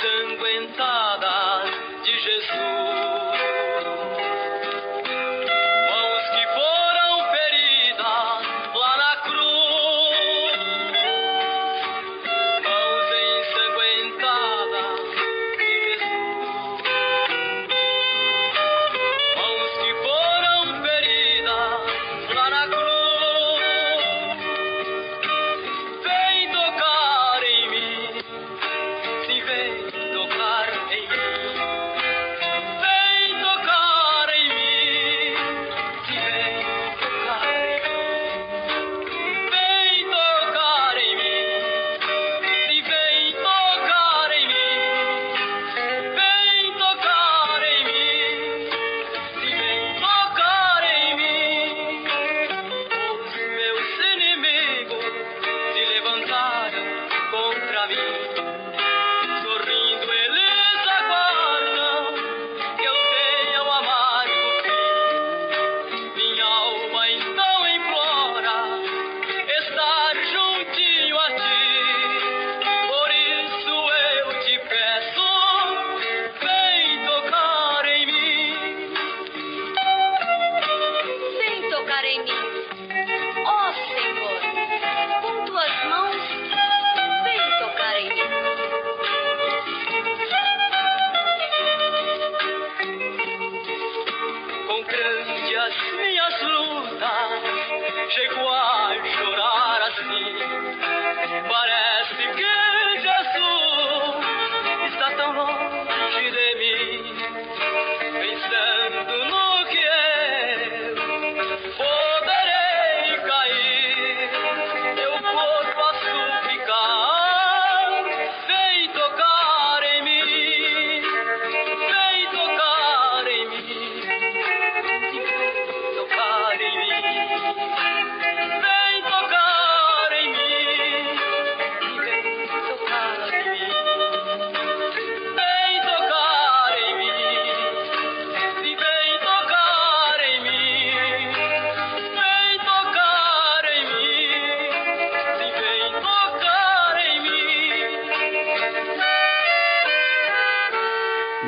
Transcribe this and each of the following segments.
ensanguentadas de Jesus. Mãos que foram feridas lá na cruz. Mãos ensanguentadas de Jesus. Mãos que foram feridas lá na cruz. Vem tocar em mim. Se vem tocar em mim. Vem tocar em mim. Se vem tocar em mim. Vem tocar em mim. Se vem tocar em mim. Vem tocar em mim. Se vem tocar em mim. Os meus inimigos se levantaram contra mim. Sorrindo eles aguardam que eu tenha o amargo fim. Minha alma então implora estar juntinho a ti. Por isso eu te peço, vem tocar em mim. Vem tocar em mim, ó Senhor, com tuas mãos, vem tocar em mim. Com grande as minhas lutas, chego a chorar assim. Parece que Jesus está tão longe de mim. Pensando no que eu poderei cair, eu corro a suplicar. Vem tocar em mim. Vem tocar em mim. Tocar em mim. Vem tocar em mim. Vem tocar em mim. Vem tocar em mim. Se vem tocar em mim. Vem tocar em mim. Se vem tocar em mim.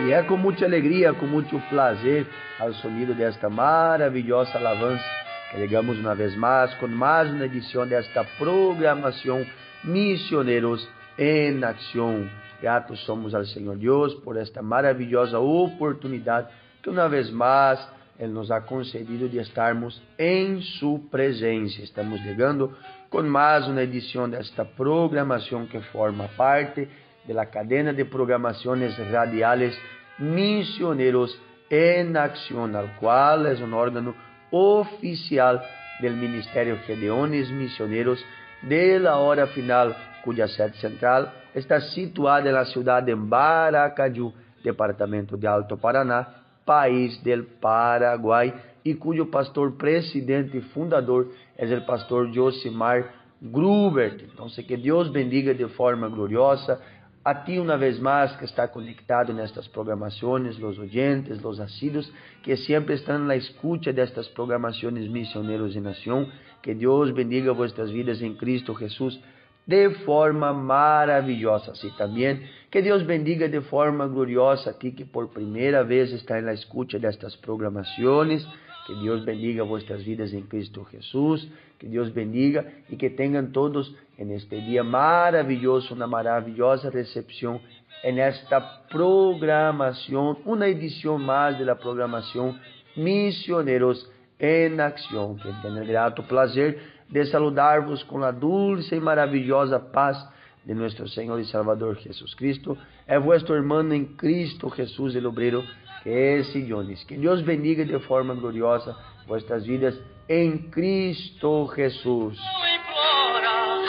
Y es con mucha alegría, con mucho placer, al sonido de esta maravillosa alabanza, que llegamos una vez más con más una edición de esta programación Misioneros en Acción. Gratos somos al Señor Dios por esta maravillosa oportunidad que una vez más Él nos ha concedido de estarmos en su presencia. Estamos llegando con más una edición de esta programación que forma parte de la cadena de programaciones radiales Misioneros en Acción, al cual es un órgano oficial del Ministerio Gedeones Misioneros de la hora final, cuya sede central está situada en la ciudad de Baracaju, departamento de Alto Paraná, país del Paraguay, y cuyo pastor presidente y fundador es el pastor Josimar Grubert. Entonces, que Dios bendiga de forma gloriosa a ti una vez más que está conectado en estas programaciones, los oyentes, los asiduos que siempre están en la escucha de estas programaciones Misioneros en Nación. Que Dios bendiga vuestras vidas en Cristo Jesús de forma maravillosa. Así también que Dios bendiga de forma gloriosa a ti que por primera vez está en la escucha de estas programaciones. Que Dios bendiga vuestras vidas en Cristo Jesús. Que Dios bendiga y que tengan todos en este día maravilloso una maravillosa recepción en esta programación, una edición más de la programación Misioneros en Acción. Que tengo el grato placer de saludarvos con la dulce y maravillosa paz de nuestro Señor y Salvador Jesucristo. Es vuestro hermano en Cristo Jesús, el obrero, que es Sillones. Que Dios bendiga de forma gloriosa vuestras vidas en Cristo Jesús. Implora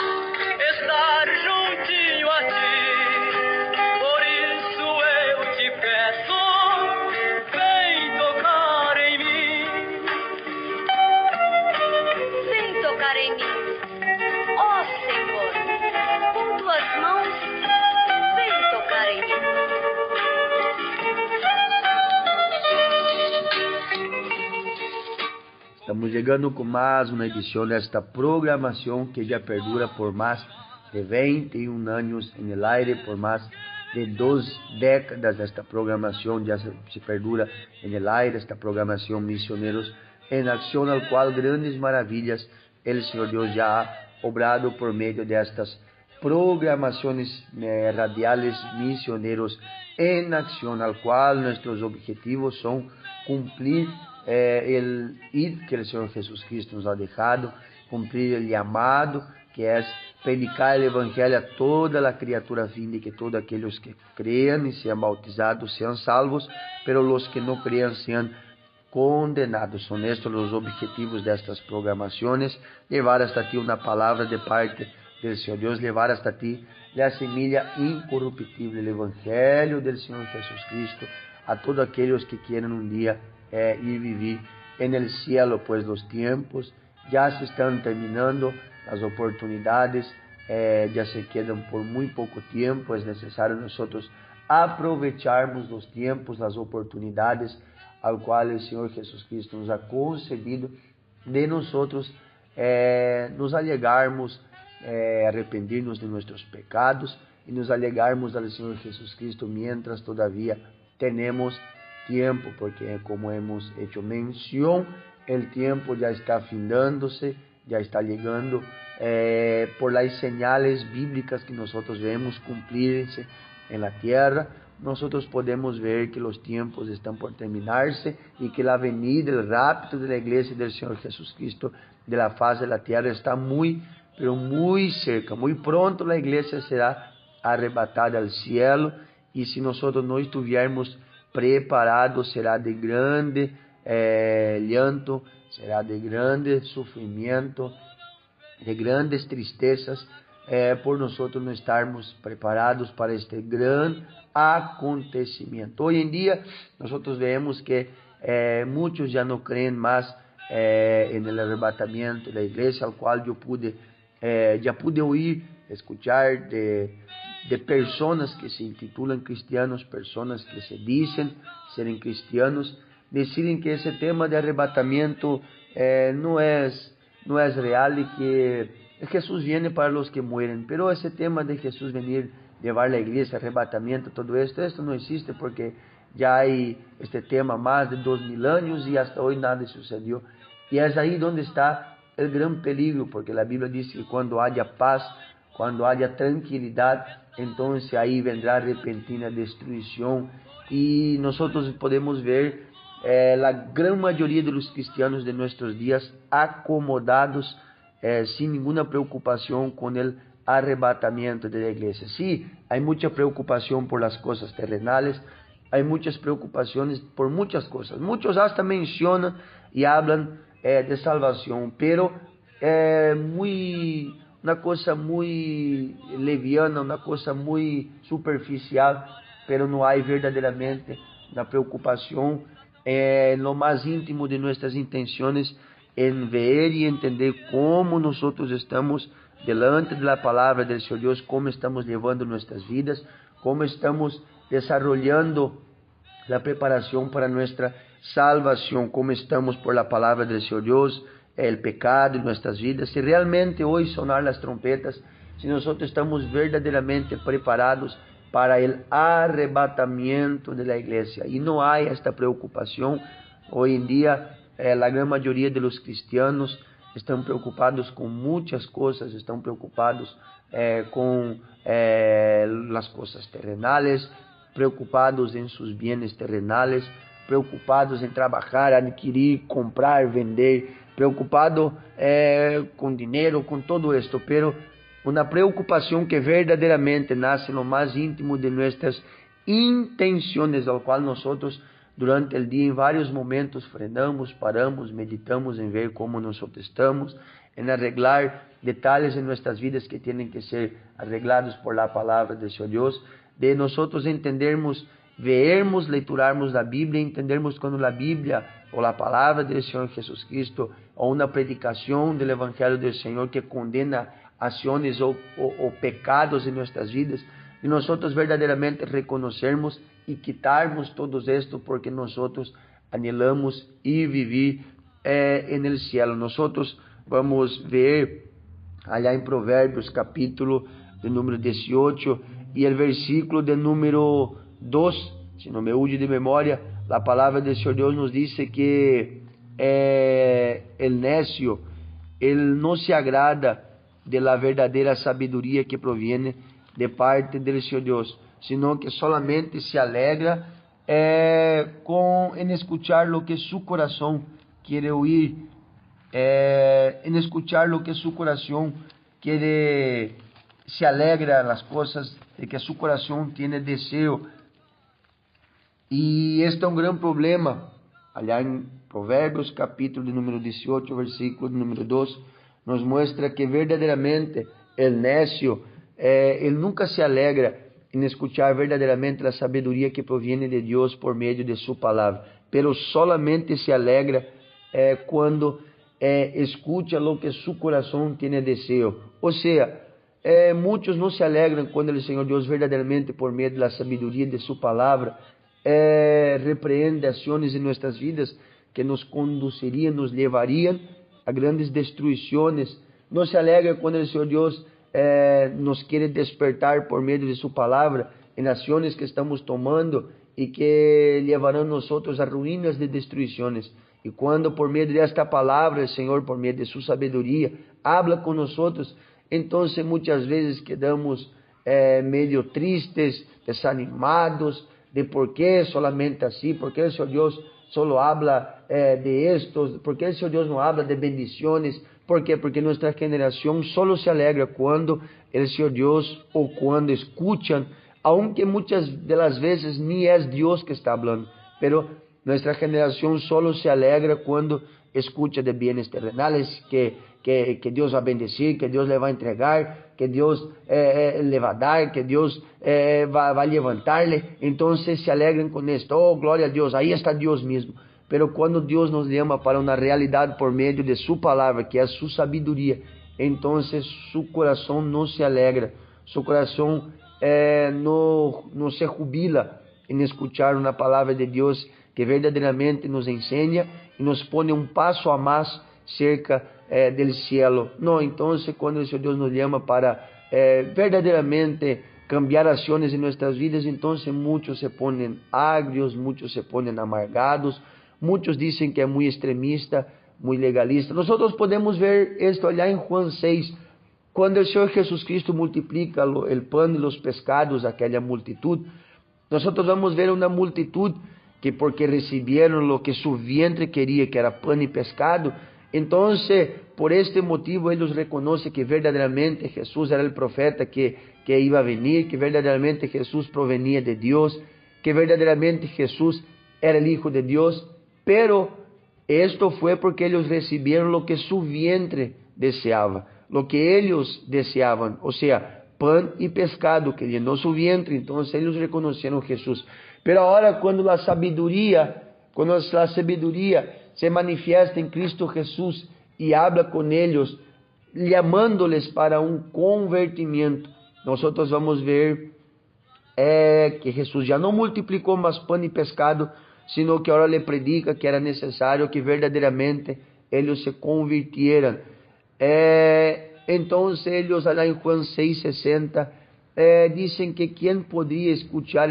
estar juntinho a ti. Por isso eu te peço, vem tocar em mim. Vem tocar em mim, ó Senhor, com tuas mãos, vem tocar em mim. Estamos llegando con más una edición de esta programación que ya perdura por más de 21 años en el aire, por más de 2 décadas esta programación ya se perdura en el aire, esta programación Misioneros en Acción, al cual grandes maravillas el Señor Dios ya ha obrado por medio de estas programaciones radiales Misioneros en Acción, al cual nuestros objetivos son cumplir el ir que el Señor Jesucristo nos ha dejado, cumplir el llamado que es predicar el Evangelio a toda la criatura, a fin de que todos aquellos que crean y sean bautizados sean salvos, pero los que no crean sean condenados. Son estos los objetivos de estas programaciones: llevar hasta ti una palabra de parte del Señor Dios, llevar hasta ti la semilla incorruptible, el Evangelio del Señor Jesucristo, a todos aquellos que quieren un día ir vivir en el cielo, pues los tiempos ya se están terminando, las oportunidades ya se quedan por muy poco tiempo. Es necesario nosotros aprovecharmos los tiempos, las oportunidades al cual el Señor Jesucristo nos ha concedido, de nosotros nos alegarmos, arrepentirnos de nuestros pecados y nos alegarmos al Señor Jesucristo mientras todavía tenemos tiempo, porque como hemos hecho mención, el tiempo ya está afindándose, ya está llegando por las señales bíblicas que nosotros vemos cumplirse en la tierra. Nosotros podemos ver que los tiempos están por terminarse y que la venida, el rapto de la iglesia del Señor Jesucristo de la faz de la tierra está muy, pero muy cerca. Muy pronto la iglesia será arrebatada al cielo, y si nosotros no estuviéramos preparados, será de grande llanto, será de grande sufrimiento, de grandes tristezas, por nosotros no estarmos preparados para este gran acontecimiento. Hoy en día nosotros vemos que muchos ya no creen más en el arrebatamiento de la iglesia, al cual yo ya pude oír, escuchar de personas que se intitulan cristianos, personas que se dicen serem cristianos, deciden que ese tema de arrebatamiento no es real y que Jesús viene para los que mueren. Pero ese tema de Jesús venir, llevar la iglesia, arrebatamiento, todo esto no existe, porque ya hay este tema más de 2000 años y hasta hoy nada sucedió. Y es ahí donde está el gran peligro, porque la Biblia dice que cuando haya paz, cuando haya tranquilidad, entonces ahí vendrá repentina destrucción. Y nosotros podemos ver la gran mayoría de los cristianos de nuestros días acomodados, sin ninguna preocupación con el arrebatamiento de la iglesia. Sí, hay mucha preocupación por las cosas terrenales, hay muchas preocupaciones por muchas cosas. Muchos hasta mencionan y hablan de salvación, pero una cosa muy leviana, una cosa muy superficial, pero no hay verdaderamente una preocupación en lo más íntimo de nuestras intenciones, en ver y entender cómo nosotros estamos delante de la palabra del Señor Dios, cómo estamos llevando nuestras vidas, cómo estamos desarrollando la preparación para nuestra salvación, cómo estamos por la palabra del Señor Dios, el pecado en nuestras vidas. Si realmente hoy sonar las trompetas, si nosotros estamos verdaderamente preparados para el arrebatamiento de la iglesia, y no hay esta preocupación. Hoy en día la gran mayoría de los cristianos están preocupados con muchas cosas, están preocupados con las cosas terrenales, preocupados en sus bienes terrenales, preocupados en trabajar, adquirir, comprar, vender, preocupado con dinero, con todo esto, pero una preocupación que verdaderamente nace en lo más íntimo de nuestras intenciones, al cual nosotros durante el día en varios momentos frenamos, paramos, meditamos en ver cómo nosotros estamos, en arreglar detalles en nuestras vidas que tienen que ser arreglados por la palabra del Señor Dios, de nosotros entendermos, vermos, leiturarmos la Biblia, entendermos cuando la Biblia o la palabra del Señor Jesucristo o una predicación del Evangelio del Señor que condena acciones o pecados en nuestras vidas, y nosotros verdaderamente reconocermos y quitarmos todo esto, porque nosotros anhelamos ir vivir en el cielo. Nosotros vamos ver allá en Provérbios capítulo de número 18, y el versículo de número 2, si no me huye de memoria, la palabra del Señor Dios nos dice que el necio, él no se agrada de la verdadera sabiduría que proviene de parte del Señor Dios, sino que solamente se alegra en escuchar lo que su corazón quiere oír, en escuchar lo que su corazón quiere, se alegra en las cosas de que su corazón tiene deseo. Y este es un gran problema. Allá en Provérbios, capítulo de número 18, versículo de número 2, nos muestra que verdaderamente el necio, él nunca se alegra en escuchar verdaderamente la sabiduría que proviene de Dios por medio de su palabra, pero solamente se alegra cuando escucha lo que su corazón tiene deseo. O sea, muchos no se alegran cuando el Señor Dios verdaderamente por medio de la sabiduría de su palabra repreende acciones en nuestras vidas que nos conducirían, nos llevarían a grandes destruiciones. No se alegra cuando el Señor Dios nos quiere despertar por medio de su palabra en acciones que estamos tomando y que llevarán nosotros a ruínas de destruiciones. Y cuando por medio de esta palabra el Señor, por medio de su sabiduría, habla con nosotros, entonces muchas veces quedamos medio tristes, desanimados, de por qué solamente así, por qué el Señor Dios solo habla de esto, por qué el Señor Dios no habla de bendiciones. ¿Por qué? Porque nuestra generación solo se alegra cuando el Señor Dios o cuando escuchan, aunque muchas de las veces ni es Dios que está hablando, pero nuestra generación solo se alegra cuando escucha de bienes terrenales, que Dios va a bendecir, que Dios le va a entregar, que Dios le va a dar, que Dios va a levantarle. Entonces se alegran con esto. Oh, gloria a Dios, ahí está Dios mismo. Pero cuando Dios nos llama para una realidad por medio de su palabra, que es su sabiduría, entonces su corazón no se alegra, su corazón no se jubila en escuchar una palabra de Dios que verdaderamente nos enseña y nos pone un paso a más cerca del cielo. No, entonces cuando el Señor Dios nos llama para verdaderamente cambiar acciones en nuestras vidas, entonces muchos se ponen agrios, muchos se ponen amargados, muchos dicen que es muy extremista, muy legalista. Nosotros podemos ver esto allá en Juan 6, cuando el Señor Jesucristo multiplica el pan y los pescados a aquella multitud. Nosotros vamos a ver una multitud que porque recibieron lo que su vientre quería, que era pan y pescado, entonces por este motivo ellos reconocen que verdaderamente Jesús era el profeta que iba a venir, que verdaderamente Jesús provenía de Dios, que verdaderamente Jesús era el Hijo de Dios. Pero esto fue porque ellos recibieron lo que su vientre deseaba, lo que ellos deseaban, o sea, pan y pescado que llenó su vientre. Entonces ellos reconocieron a Jesús. Pero ahora cuando la sabiduría se manifiesta en Cristo Jesús y habla con ellos, llamándoles para un convertimiento, nosotros vamos a ver que Jesús ya no multiplicó más pan y pescado, sino que ahora le predica que era necesario que verdaderamente ellos se convirtieran. Entonces ellos allá en Juan 6:60 dicen que quién podría escuchar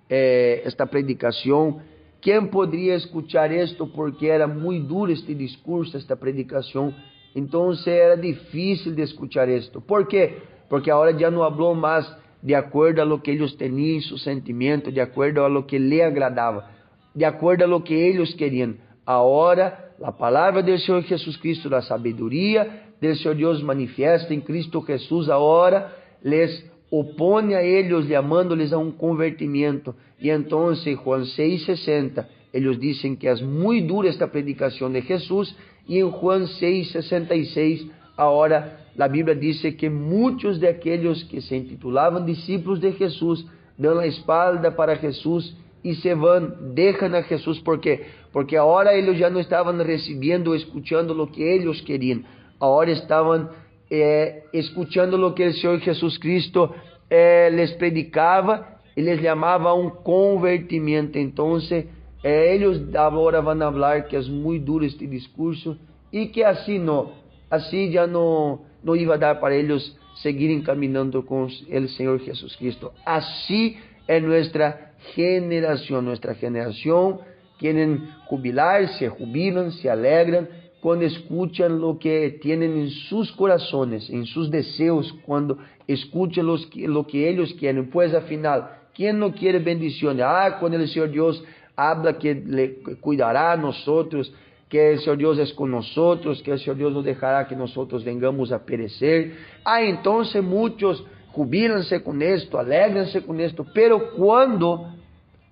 esta predicación, quién podría escuchar esto, porque era muy duro este discurso, esta predicación. Entonces era difícil de escuchar esto. ¿Por qué? Porque ahora ya no habló más de acuerdo a lo que ellos tenían en su sentimiento, de acuerdo a lo que le agradaba, de acuerdo a lo que ellos querían. Ahora la palabra del Señor Jesucristo, la sabiduría del Señor Dios manifiesta en Cristo Jesús, ahora les opone a ellos, llamándoles a un convertimiento. Y entonces Juan 6:60, ellos dicen que es muy dura esta predicación de Jesús. Y en Juan 6:66, ahora la Biblia dice que muchos de aquellos que se intitulaban discípulos de Jesús dan la espalda para Jesús y se van, dejan a Jesús. ¿Por qué? Porque ahora ellos ya no estaban recibiendo o escuchando lo que ellos querían. Ahora estaban escuchando lo que el Señor Jesucristo les predicaba y les llamaba a un convertimiento. Entonces ellos ahora van a hablar que es muy duro este discurso y que así ya no no iba a dar para ellos seguir caminando con el Señor Jesucristo. Así es nuestra generación. Nuestra generación quieren jubilarse, jubilan, se alegran cuando escuchan lo que tienen en sus corazones, en sus deseos, cuando escuchan lo que ellos quieren. Pues al final, ¿quién no quiere bendiciones? Cuando el Señor Dios habla que le cuidará a nosotros, que el Señor Dios es con nosotros, que el Señor Dios no dejará que nosotros vengamos a perecer. Entonces muchos jubílanse con esto, alegranse con esto, pero cuando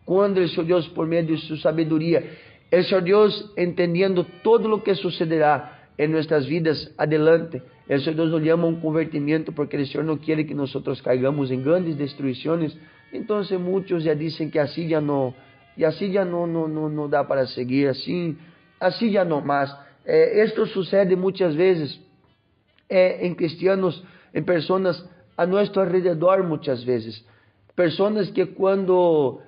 el Señor Dios, por medio de su sabiduría, el Señor Dios entendiendo todo lo que sucederá en nuestras vidas adelante, el Señor Dios nos llama a un convertimiento porque el Señor no quiere que nosotros caigamos en grandes destrucciones. Entonces muchos ya dicen que así ya no da para seguir, así ya no más. Esto sucede muchas veces en cristianos, en personas a nuestro alrededor muchas veces. Personas que cuando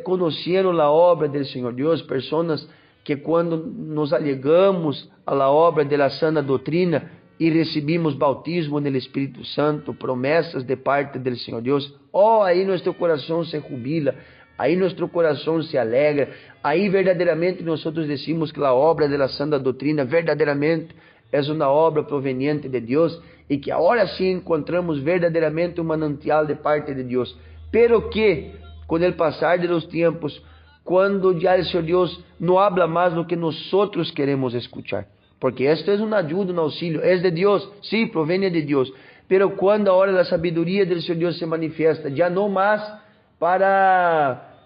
conocieron la obra del Señor Dios, personas que cuando nos allegamos a la obra de la sana doctrina y recibimos bautismo en el Espíritu Santo, promesas de parte del Señor Dios, ahí nuestro corazón se jubila, ahí nuestro corazón se alegra, ahí verdaderamente nosotros decimos que la obra de la sana doctrina verdaderamente es una obra proveniente de Dios y que ahora sí encontramos verdaderamente un manantial de parte de Dios, pero que con el pasar de los tiempos, cuando ya el Señor Dios no habla más lo que nosotros queremos escuchar, porque esto es una ayuda, un auxilio, es de Dios, sí, proviene de Dios, pero cuando ahora la sabiduría del Señor Dios se manifiesta, ya no más para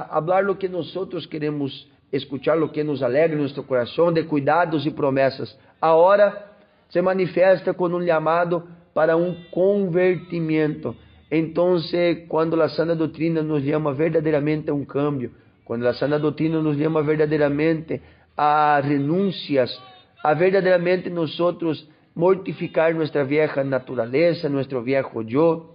hablar lo que nosotros queremos escuchar, lo que nos alegra en nuestro corazón, de cuidados y promesas, ahora se manifiesta con un llamado para un convertimiento. Entonces, cuando la sana doctrina nos llama verdaderamente a un cambio, cuando la sana doctrina nos llama verdaderamente a renuncias, a verdaderamente nosotros mortificar nuestra vieja naturaleza, nuestro viejo yo,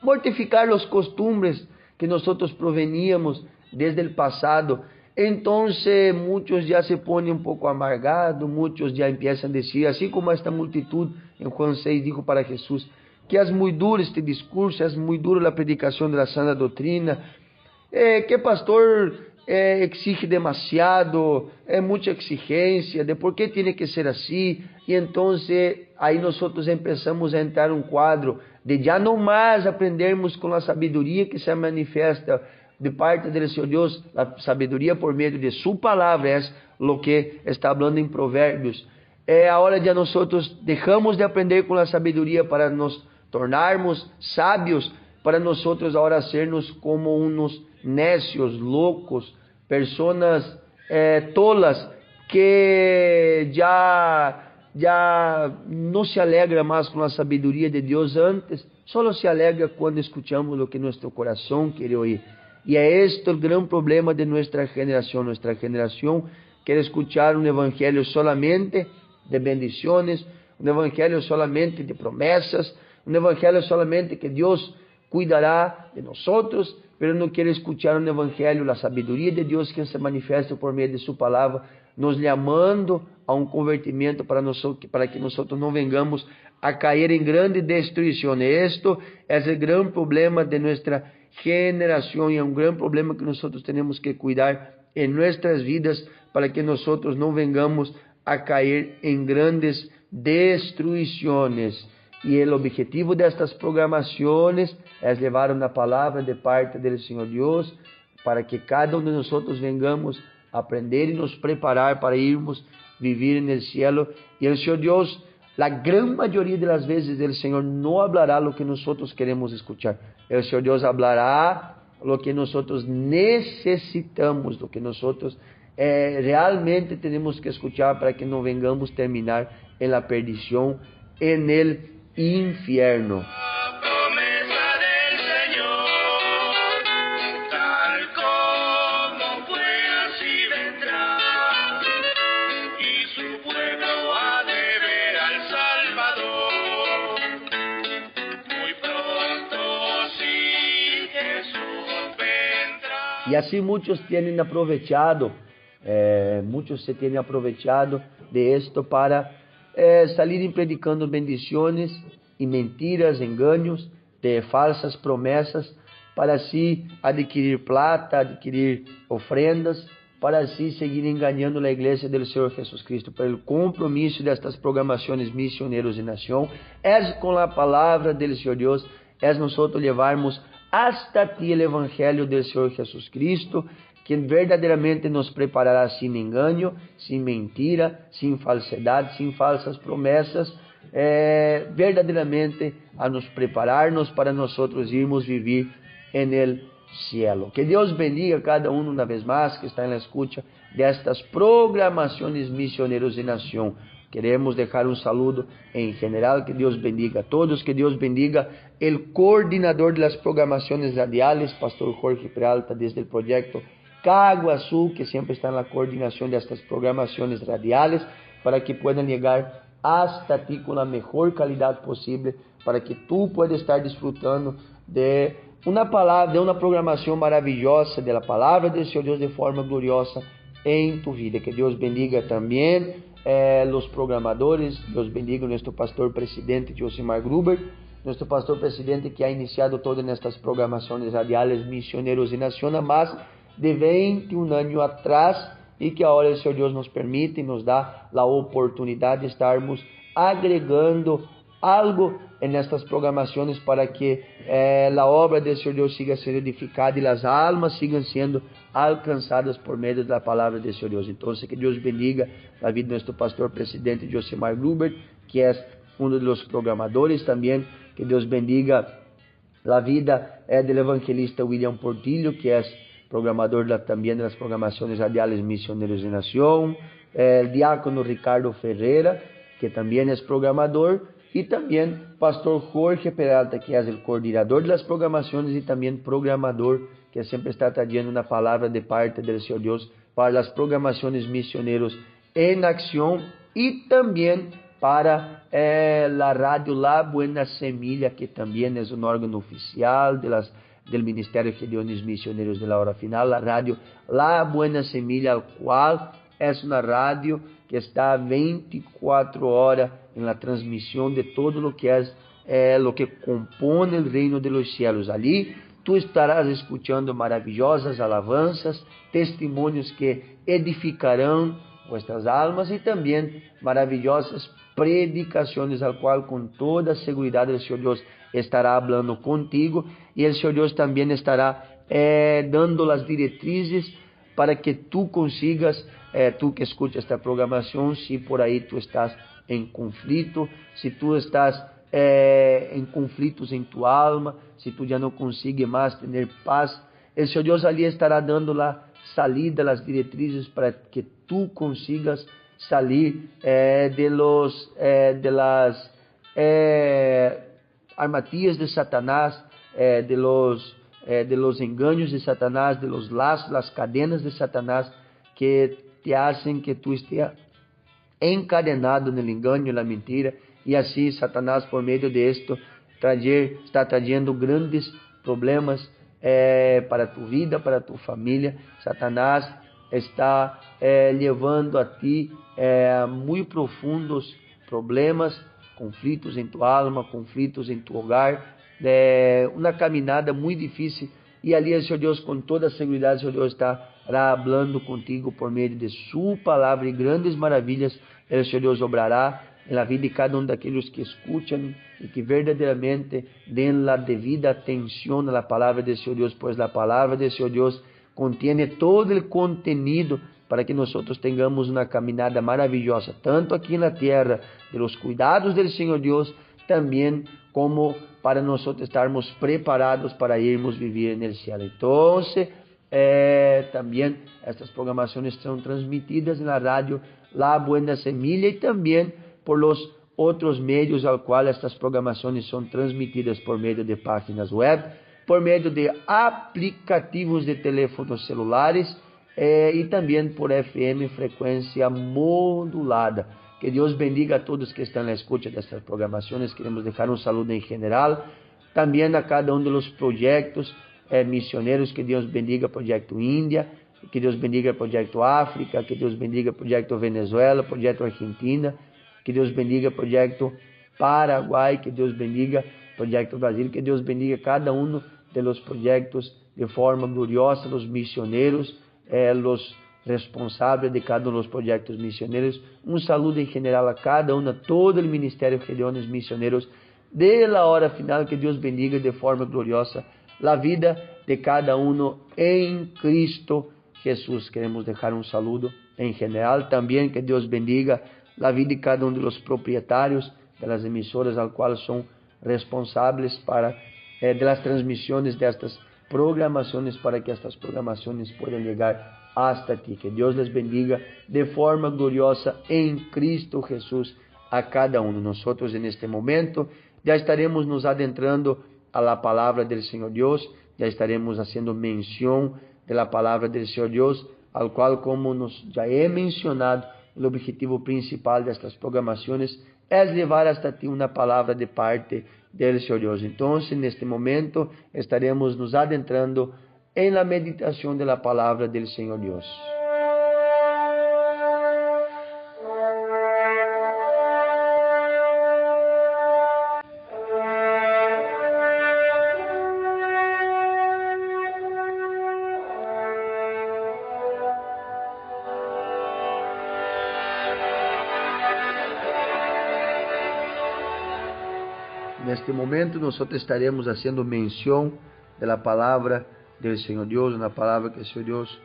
mortificar las costumbres que nosotros proveníamos desde el pasado, entonces muchos ya se ponen un poco amargados, muchos ya empiezan a decir, así como esta multitud en Juan 6 dijo para Jesús, que es muy duro este discurso, es muy duro la predicación de la sana doctrina, que pastor exige demasiado, mucha exigencia, de por qué tiene que ser así, y entonces ahí nosotros empezamos a entrar en un cuadro de ya no más aprendermos con la sabiduría que se manifiesta de parte del Señor Dios, la sabiduría por medio de su palabra, es lo que está hablando en Proverbios. Ahora ya nosotros dejamos de aprender con la sabiduría para nos tornarmos sabios, para nosotros ahora sernos como unos necios, locos, personas tolas, que ya no se alegra más con la sabiduría de Dios antes, solo se alegra cuando escuchamos lo que nuestro corazón quiere oír. Y es esto el gran problema de nuestra generación. Nuestra generación quiere escuchar un evangelio solamente de bendiciones, un evangelio solamente de promesas, un evangelio solamente que Dios cuidará de nosotros, pero no quiere escuchar un evangelio, la sabiduría de Dios que se manifiesta por medio de su palabra, nos llamando a un convertimiento para que nosotros no vengamos a caer en grandes destrucciones. Esto es el gran problema de nuestra generación y es un gran problema que nosotros tenemos que cuidar en nuestras vidas para que nosotros no vengamos a caer en grandes destrucciones. Y el objetivo de estas programaciones es llevar una palabra de parte del Señor Dios para que cada uno de nosotros vengamos a aprender y nos preparar para irmos vivir en el cielo. Y el Señor Dios, la gran mayoría de las veces, el Señor no hablará lo que nosotros queremos escuchar. El Señor Dios hablará lo que nosotros necesitamos, lo que nosotros realmente tenemos que escuchar para que no vengamos a terminar en la perdición, en el infierno. Promesa del Señor, tal como fue así vendrá, y su pueblo ha de ver al Salvador. Muy pronto sí Jesús vendrá. Y así muchos tienen aprovechado, muchos se tienen aprovechado de esto para salirem predicando bendições e mentiras, enganos, de falsas promessas, para assim adquirir plata, adquirir ofrendas, para assim seguir enganando a igreja do Senhor Jesus Cristo. Pero o compromisso destas programações missioneiros em nação é com a palavra do Senhor Deus, é nós levarmos hasta ti o evangelho do Senhor Jesus Cristo, que verdadeiramente nos preparará sem engano, sem mentira, sem falsidade, sem falsas promessas, verdadeiramente a nos preparar-nos para nós irmos viver en el cielo. Que Deus bendiga cada um uma vez mais que está na escuta destas programações missioneiros de nação. Queremos deixar um saludo em geral, que Deus bendiga a todos, que Deus bendiga o coordenador das programações radiales, Pastor Jorge Peralta, desde o projeto Caguaçu, que sempre está na coordenação destas programações radiales, para que puedan chegar hasta ti com a melhor qualidade possível, para que tu puedas estar desfrutando de uma palavra, de uma programação maravilhosa, da palavra do Senhor Deus de forma gloriosa em tu vida. Que Deus bendiga também os programadores, Deus bendiga nosso pastor presidente Josimar Gruber, nosso pastor presidente que ha iniciado todas estas programações radiales missioneiros em nação, mas de 21 anos atrás, e que agora o Senhor Deus nos permite e nos dá a oportunidade de estarmos agregando algo nestas programações para que a obra do Senhor Deus siga sendo edificada e as almas sigam sendo alcançadas por meio da palavra do Senhor Deus. Então, que Deus bendiga a vida do nosso pastor presidente Josimar Gruber, que é um dos programadores também. Que Deus bendiga a vida do evangelista William Portillo, que é programador também das programações radiales missioneiros de nação. El diácono Ricardo Ferreira, que também é programador. E também pastor Jorge Peralta, que é o coordenador das programações e também programador, que sempre está trazendo uma palavra de parte do Senhor Deus para as programações missioneiros em ação e também para a rádio La Buena Semilla, que também é um órgão oficial do Ministério de Gedeones Missioneiros de la Hora Final, a rádio La Buena Semilla, al qual é uma rádio que está 24 horas na transmissão de todo o que lo que compõe o reino de los cielos. Ali tu estarás escutando maravilhosas alabanças, testemunhos que edificarão vuestras almas e também maravilhosas predicações, al qual com toda a segurança o Senhor Deus estará falando contigo e o Senhor Deus também estará dando as diretrizes para que tu consigas, tu que escutas esta programação, se por aí tu estás em conflito, se tu estás em conflitos em tua alma, se tu já não consegues mais ter paz, o Senhor Deus ali estará dando a salida, as diretrizes para que tu consigas sair de las armadilhas de Satanás, de los engaños de Satanás, de los lazos, las cadenas de Satanás que te hacen que tu estés encadenado no engano e na mentira, e assim Satanás, por meio de esto, está trazendo grandes problemas para tu vida, para tu família. Satanás está levando a ti muito profundos problemas, conflitos em tua alma, conflitos em tu hogar, uma caminhada muito difícil, e ali o Senhor Deus, com toda a segurança, o Senhor Deus estará falando contigo por meio de sua palavra, e grandes maravilhas o Senhor Deus obrará na vida de cada um daqueles que escutam e que verdadeiramente den a devida atenção na palavra do Senhor Deus, pois a palavra do Senhor Deus contém todo o contenido para que nós tenhamos uma caminhada maravilhosa, tanto aqui na terra, de los cuidados do Senhor Deus, também como para nós estarmos preparados para irmos viver no céu. Então, também estas programações são transmitidas na rádio La Buena Semilla e também por los outros meios ao qual estas programações são transmitidas por meio de páginas web, por meio de aplicativos de teléfonos celulares e também por FM, frequência modulada. Que Deus bendiga a todos que estão na escuta destas programações. Queremos deixar um saludo em geral, também a cada um dos projetos missioneiros. Que Deus bendiga o Projeto Índia, que Deus bendiga o Projeto África, que Deus bendiga o Projeto Venezuela, o Projeto Argentina, que Deus bendiga Projeto Paraguai, que Deus bendiga Projeto Brasil, que Deus bendiga cada um de los proyectos de forma gloriosa, los misioneros, los responsáveis de cada um dos projetos missioneros. Um saludo em general a cada um, a todo o Ministério Gedeones Missioneros de la hora final. Que Deus bendiga de forma gloriosa a vida de cada um em Cristo Jesús. Queremos deixar um saludo em general também. Que Deus bendiga a vida de cada um dos proprietários das emissoras, al qual são responsáveis para de las transmissões destas programações, para que estas programações possam chegar hasta ti. Que Deus les bendiga de forma gloriosa em Cristo Jesús a cada um. Nosotros en este momento já estaremos nos adentrando a la palabra del Señor Dios, já estaremos haciendo mención de la palabra del Señor Dios, al cual, como já he mencionado, o objetivo principal destas programações é levar hasta ti uma palavra de parte del Señor Dios. Então, neste momento, estaremos nos adentrando en la meditación de la palabra del Señor Dios. Neste momento, nós estaremos fazendo menção da palavra del Señor Dios, una palabra que el Señor Dios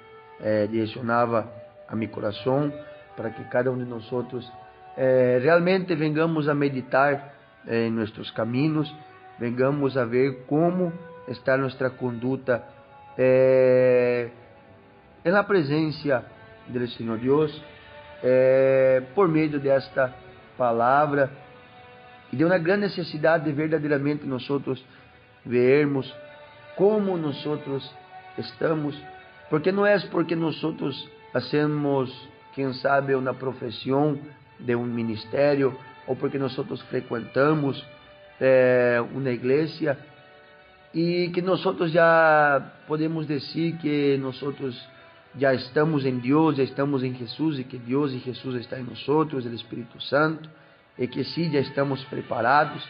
direcionaba a mi corazón, para que cada uno de nosotros realmente vengamos a meditar en nuestros caminos, vengamos a ver cómo está nuestra conducta en la presencia del Señor Dios, por medio de esta palabra, y de una gran necesidad de verdaderamente nosotros vermos como nosotros estamos, porque não é porque nosotros hacemos, quem sabe, uma profissão de um ministério, ou porque nosotros frequentamos uma igreja, e que nosotros já podemos dizer que nosotros já estamos em Deus, já estamos em Jesus, e que Deus e Jesus está em nós, o Espírito Santo, e que sim, já estamos preparados,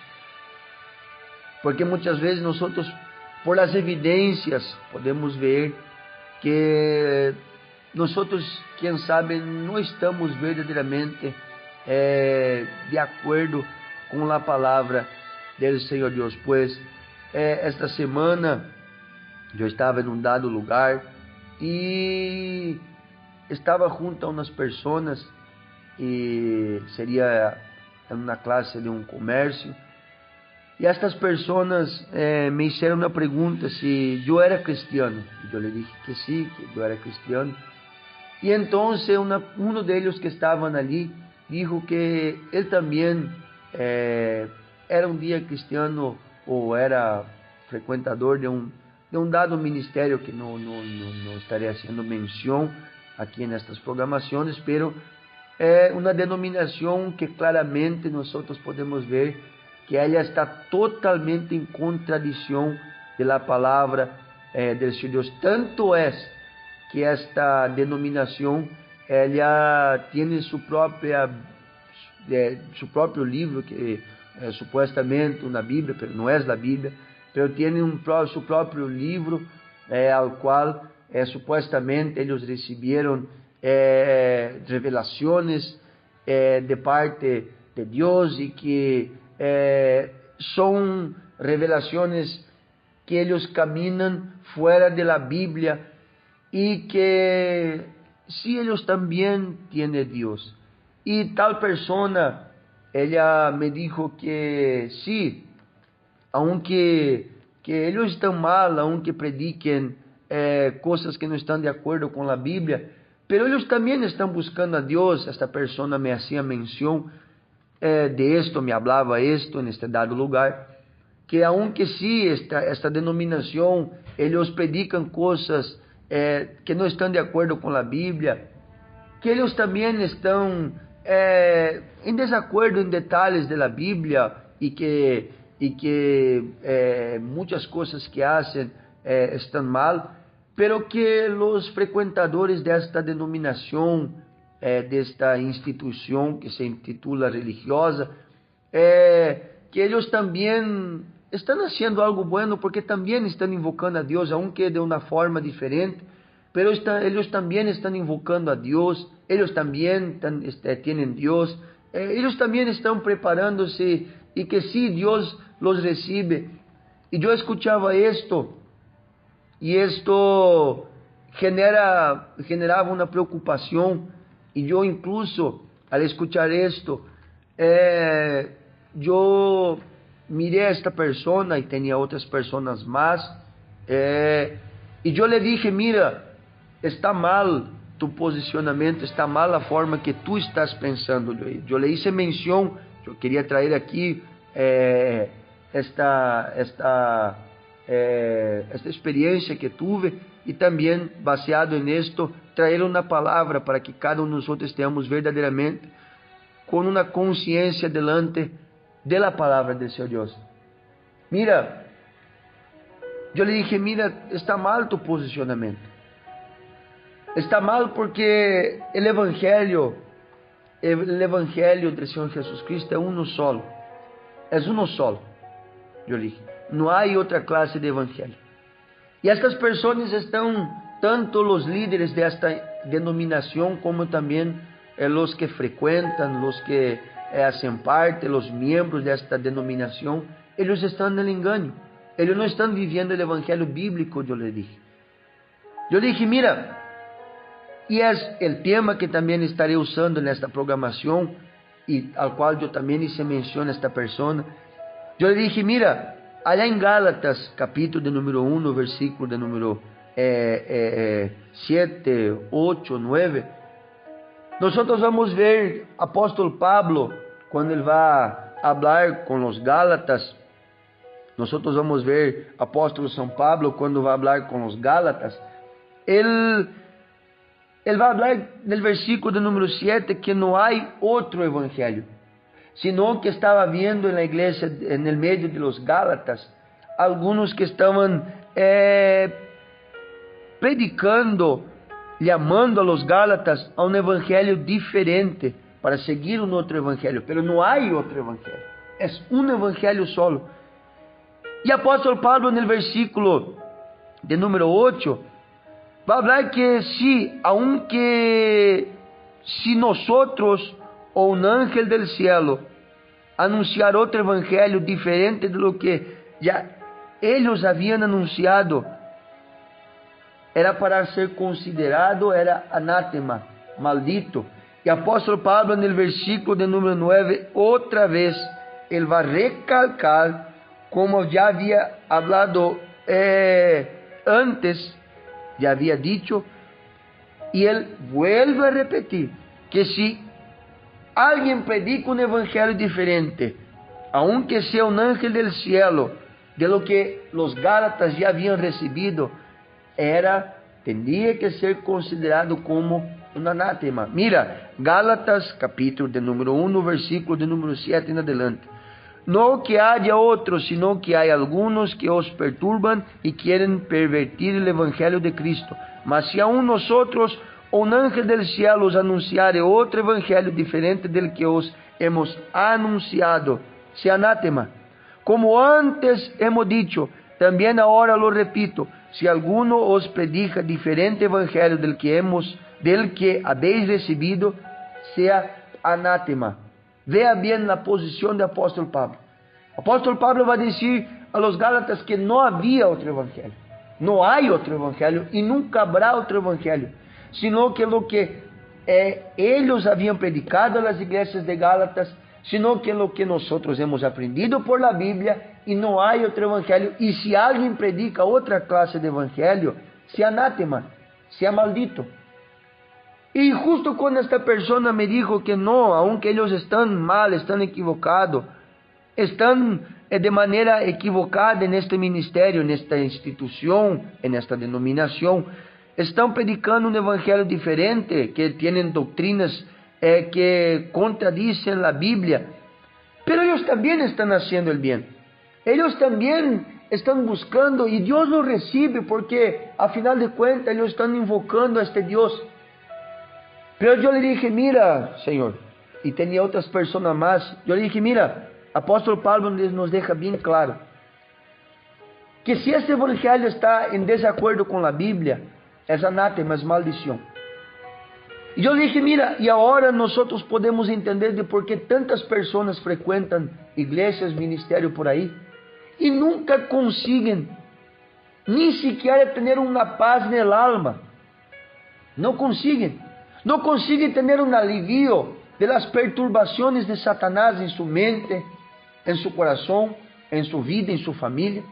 porque muitas vezes nosotros, por las evidências, podemos ver que nosotros, quem sabe, não estamos verdadeiramente de acordo com a palavra do Senhor Deus. Pois esta semana eu estava em um dado lugar e estava junto a umas pessoas, e seria em uma classe de um comércio. E estas pessoas me fizeram uma pergunta se eu era cristiano. Eu lhe disse que sim, que eu era cristiano. E então um deles que estavam ali disse que ele também era um dia cristiano, ou era frequentador de um dado ministério que não estaria fazendo menção aqui nestas programações, pero é uma denominação que claramente nós podemos ver que ela está totalmente em contradição da palavra do Senhor Deus. Tanto é que esta denominação ela tem seu próprio livro, que é supostamente uma Bíblia, mas não é a Bíblia, mas tem seu próprio livro, ao qual supostamente eles receberam revelações de parte de Deus, e que são revelações que eles caminham fora da Bíblia, e que se eles também têm Deus. E tal pessoa, ela me disse que sim, aunque que eles estão mal, aunque prediquem coisas que não estão de acordo com a Bíblia, pero eles também estão buscando a Deus. Esta pessoa me hacía menção de esto, me hablaba esto neste dado lugar, que aunque sim, esta denominação, eles predicam coisas que não estão de acordo com a Bíblia, que eles também estão em desacordo em detalhes da Bíblia, e que muitas coisas que fazem estão mal, pero que os frequentadores desta denominação desta instituição que se intitula religiosa, que eles também estão fazendo algo bueno, porque também estão invocando a Deus, aunque de uma forma diferente, pero eles também estão invocando a Deus, eles também têm Deus, eles também estão preparando-se, e que sim, Deus los recibe. E eu escutava isto, e isto generava uma preocupação, e eu incluso, al escuchar isto, eu mirei a esta persona, e tinha outras pessoas mais, e eu lhe dije: mira, está mal tu posicionamento, está mal a forma que tu estás pensando. Eu lhe hice menção, eu queria trazer aqui esta experiência que tive, e também, baseado nisto, trazer uma palavra para que cada um de nós tenhamos verdadeiramente com uma consciência delante da palavra de seu Deus. Mira, eu lhe dije: mira, está mal tu posicionamento. Está mal porque o Evangelho do Senhor Jesus Cristo é um solo. É um solo. Eu lhe dije: não há outra classe de Evangelho. E estas pessoas estão, tanto os líderes desta denominação, como também os que frequentam, os que hacen parte, os membros desta denominação, eles estão no engano. Eles não estão vivendo o Evangelho bíblico, eu lhe dije. Eu dije: mira, e é o tema que também estarei usando nesta programação, e ao qual eu também hice menção a esta pessoa. Eu lhe dije: mira, allá em Gálatas, capítulo de número 1, no versículo de número 7, 8, 9, nós vamos ver apóstolo Pablo, quando ele vai falar com os Gálatas. Nós vamos ver apóstolo São Pablo, quando vai falar com os Gálatas. Ele vai falar no versículo de número 7 que não há outro evangelho, sino que estava vendo na igreja, no meio de los Gálatas, alguns que estavam predicando, chamando a los Gálatas a um evangelho diferente, para seguir um outro evangelho, pero não há outro evangelho, é um evangelho solo. E apóstolo Pablo, no versículo de número 8, vai falar que se nosotros ou um ángel del cielo anunciar outro evangelho diferente de lo que já eles haviam anunciado, era para ser considerado, era anátema, maldito. E apóstolo Pablo, no versículo de número 9, outra vez, ele vai recalcar, como já havia hablado antes, já havia dito, e ele vuelve a repetir, que se alguém predica um evangelho diferente, aunque seja um ángel del cielo, de lo que los Gálatas já haviam recebido, tendria que ser considerado como um anátema. Mira, Gálatas, capítulo de número 1, versículo de número 7 em adelante. No que haya otros, sino que hay algunos que os perturban y quieren pervertir el evangelio de Cristo. Mas si aún nosotros o un ángel del cielo os anunciare otro evangelio diferente del que os hemos anunciado, sea anátema. Como antes hemos dicho, también ahora lo repito, si alguno os predica diferente evangelio del que habéis recibido, sea anátema. Veja bem a posição do apóstolo Pablo. O apóstolo Pablo vai dizer a los Gálatas que não havia outro evangelho. Não há outro evangelho e nunca haverá outro evangelho, sino que lo que eles haviam predicado nas igrejas de Gálatas, sino que lo que nós hemos aprendido por la Bíblia, e não há outro evangelho. E se alguém predica outra classe de evangelho, se anátema, se maldito. E justo quando esta pessoa me dijo que não, aunque eles estão mal, estão equivocados, estão de maneira equivocada neste ministério, nesta instituição, nesta denominação, estão predicando um evangelho diferente, que têm doutrinas que contradizem a Bíblia, mas eles também estão fazendo o bem, eles também estão buscando, e Deus os recebe, porque, afinal de contas, eles estão invocando a este Deus. Pero yo le dije, mira, Señor, y tenía otras personas más, yo le dije, mira, apóstol Pablo nos deja bien claro, que si este evangelio está en desacuerdo con la Biblia, es anátema, es maldición. Y yo le dije, mira, y ahora nosotros podemos entender de por qué tantas personas frecuentan iglesias, ministerios por ahí, y nunca consiguen ni siquiera tener una paz en el alma. No consiguen tener un alivio de las perturbaciones de Satanás en su mente, en su corazón, en su vida, en su familia.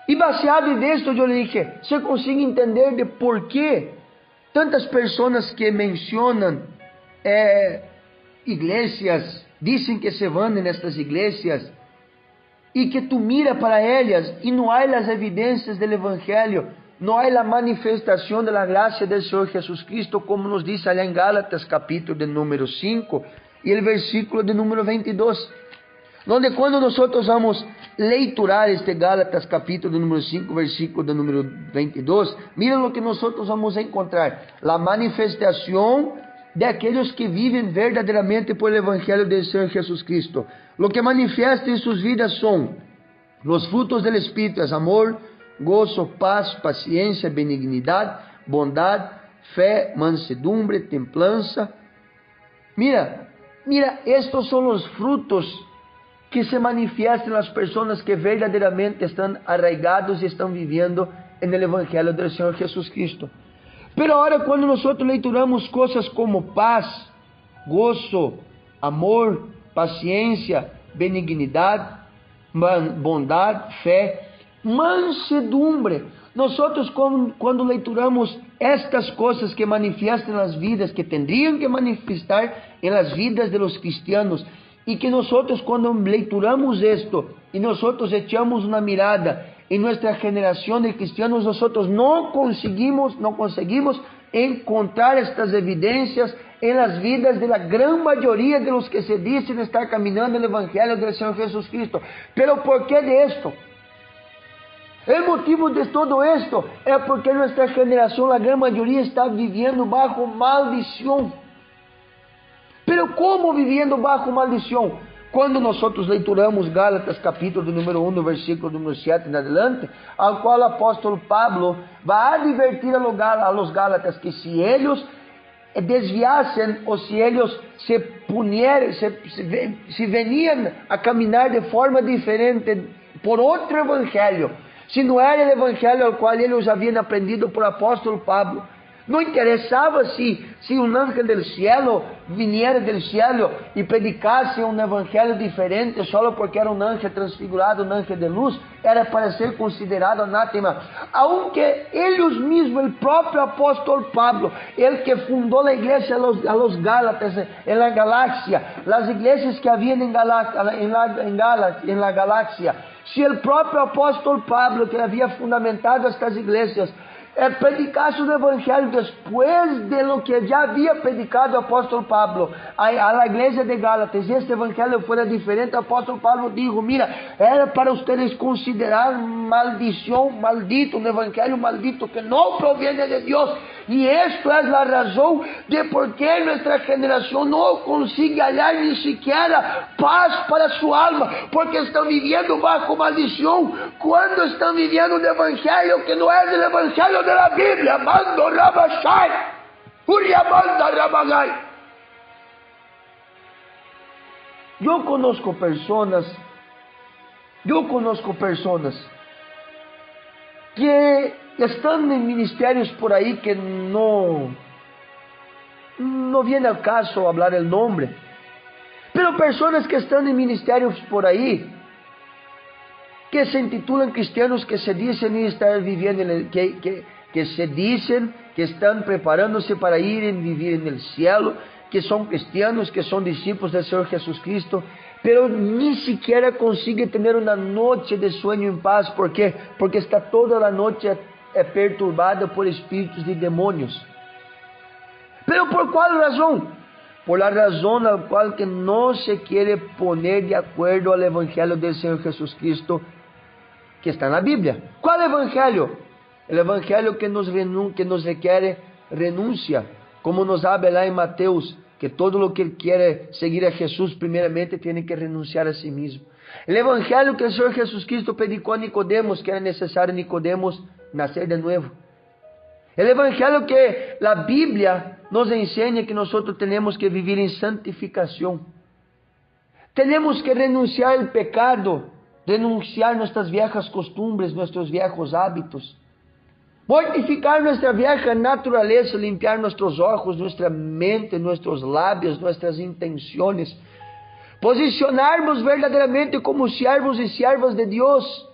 Y baseado en esto yo le dije, ¿se consigue entender de por qué tantas personas que mencionan iglesias, dicen que se van en estas iglesias, y que tú mira para ellas y no hay las evidencias del evangelio, no hay la manifestación de la gracia del Señor Jesucristo, como nos dice allá en Gálatas capítulo de número 5 y el versículo de número 22, donde cuando nosotros vamos leiturar este Gálatas capítulo de número 5, versículo de número 22, miren lo que nosotros vamos a encontrar, la manifestación de aquellos que viven verdaderamente por el evangelio del Señor Jesucristo. Lo que manifiesta en sus vidas son los frutos del Espíritu, es amor, gozo, paz, paciencia, benignidad, bondad, fe, mansedumbre, templanza. Mira, estos son los frutos que se manifiestan en las personas que verdaderamente están arraigados y están viviendo en el evangelio del Señor Jesucristo. Pero ahora cuando nosotros leituramos cosas como paz, gozo, amor, paciencia, benignidad, bondad, fe, mansedumbre, nosotros cuando leituramos estas cosas que manifiestan en las vidas, que tendrían que manifestar en las vidas de los cristianos, y que nosotros cuando leituramos esto, y nosotros echamos una mirada en nuestra generación de cristianos, nosotros no conseguimos encontrar estas evidencias en las vidas de la gran mayoría de los que se dicen estar caminando en el evangelio del Señor Jesucristo. Pero ¿por qué de esto? El motivo de todo esto es porque nuestra generación, la gran mayoría, está viviendo bajo maldición. Pero ¿cómo viviendo bajo maldición? Quando nós leituramos Gálatas capítulo número 1, versículo número 7 em adelante, ao qual o apóstolo Pablo vai advertir a los Gálatas que se eles desviassem ou se eles se punieran, se veniam a caminhar de forma diferente por outro evangelho, se não era o evangelho ao qual eles haviam aprendido por apóstolo Pablo, não interessava se um anjo do cielo viniera do cielo e predicasse um evangelho diferente só porque era um anjo transfigurado, um anjo de luz, era para ser considerado anátema. Aunque eles mesmos, o próprio apóstolo Pablo, ele que fundou a igreja a los Gálatas em la Galáxia, as igrejas que haviam em la Galáxia, se o próprio apóstolo Pablo, que havia fundamentado estas igrejas, predicasse o evangelho depois de lo que já havia predicado o apóstolo Pablo a la igreja de Gálatas, este evangelho fora diferente, o apóstolo Pablo dijo, mira, era para ustedes considerar maldição, maldito, um evangelho maldito que não proviene de Deus, e esto é a razão de por que nossa geração não consegue hallar ni siquiera paz para sua alma, porque estão vivendo bajo maldição, quando estão vivendo um evangelho que não é o evangelho de la Biblia, mando rabashai, uriamanda rabagai. Eu conozco personas que estão em ministérios por aí que não viene al caso falar o nome, pero personas que estão em ministérios por aí que se intitulan cristianos, que se dicen estar viviendo, que se dicen que están preparándose para ir y vivir en el cielo, que son cristianos, que son discípulos del Señor Jesucristo, pero ni siquiera consigue tener una noche de sueño en paz. ¿Por qué? Porque está toda la noche perturbada por espíritus de demonios. ¿Pero por cuál razón? Por la razón al cual que no se quiere poner de acuerdo al evangelio del Señor Jesucristo que está na Bíblia. Qual evangelho? O evangelho que nos requer renúncia, como nos habla lá em Mateus, que todo lo que quiere seguir a Jesús primeramente tiene que renunciar a sí mismo. El evangelio que el Señor Jesucristo predicó a Nicodemos, que era necesario Nicodemos nacer de nuevo. El evangelio que la Biblia nos enseña que nosotros tenemos que vivir en santificación. Tenemos que renunciar al pecado, renunciar nuestras viejas costumbres, nuestros viejos hábitos. Mortificar nuestra vieja naturaleza, limpiar nuestros ojos, nuestra mente, nuestros labios, nuestras intenciones. Posicionarnos verdaderamente como siervos y siervas de Dios,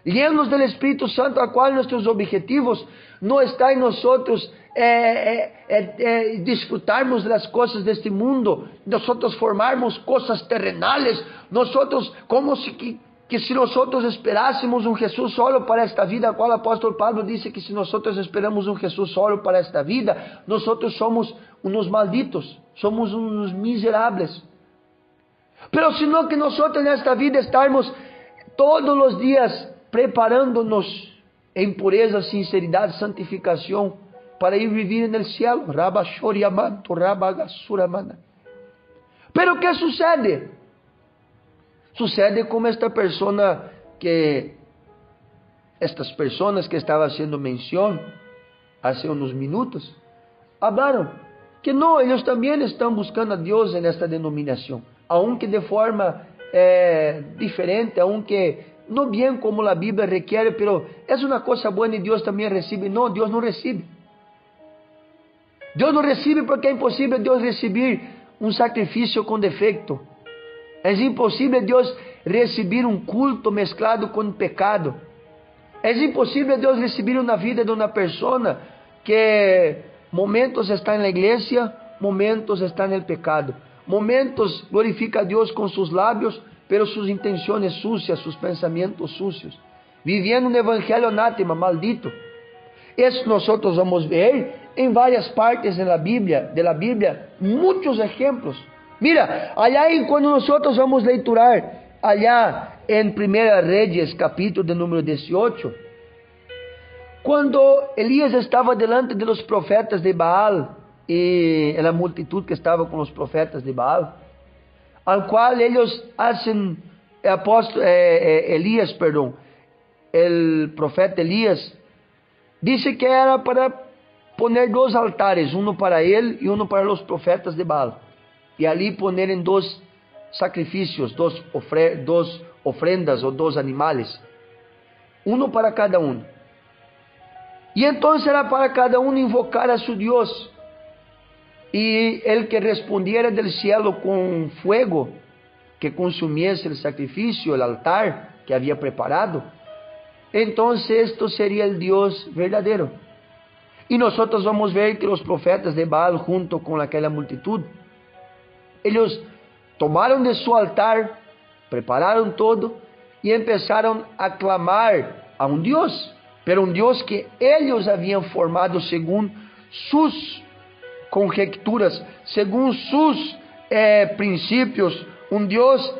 llenos del Espíritu Santo, al cual nuestros objetivos no están en nosotros disfrutarmos de las cosas de este mundo, nosotros formarmos cosas terrenales, nosotros como si nosotros esperásemos un Jesús solo para esta vida, al cual el apóstol Pablo dice que si nosotros esperamos un Jesús solo para esta vida, nosotros somos unos malditos, somos unos miserables. Pero sino que nosotros en esta vida estamos todos los días preparándonos en pureza, sinceridad, santificación, para ir vivir en el cielo. Pero ¿qué sucede? Sucede como estas personas que estaban haciendo mención hace unos minutos, hablaron que no, ellos también están buscando a Dios en esta denominación, aunque de forma diferente, aunque no bien como la Biblia requiere, pero es una cosa buena y Dios también recibe. No, Dios no recibe. Dios no recibe porque es imposible Dios recibir un sacrificio con defecto. Es imposible Dios recibir un culto mezclado con pecado. Es imposible Dios recibir una vida de una persona que momentos está en la iglesia, momentos está en el pecado. Momentos glorifica a Dios con sus labios, pero sus intenciones sucias, sus pensamientos sucios. Viviendo un evangelio anátema, maldito. Eso nosotros vamos a ver en varias partes de la Biblia, muchos ejemplos. Mira, allá cuando nosotros vamos a leiturar, allá en Primera Reyes, capítulo de número 18, cuando Elías estaba delante de los profetas de Baal, y la multitud que estaba con los profetas de Baal, al cual ellos hacen, el profeta Elías, dice que era para poner 2 altares, uno para él y uno para los profetas de Baal, y allí poner en 2 sacrificios, 2 ofrendas o 2 animales, uno para cada uno. Y entonces era para cada uno invocar a su Dios, y el que respondiera del cielo con fuego que consumiese el sacrificio, el altar que había preparado, entonces esto sería el Dios verdadero. Y nosotros vamos a ver que los profetas de Baal, junto con aquella multitud, ellos tomaron de su altar, prepararon todo y empezaron a clamar a un Dios, pero un Dios que ellos habían formado según sus conjecturas, según sus princípios, un Dios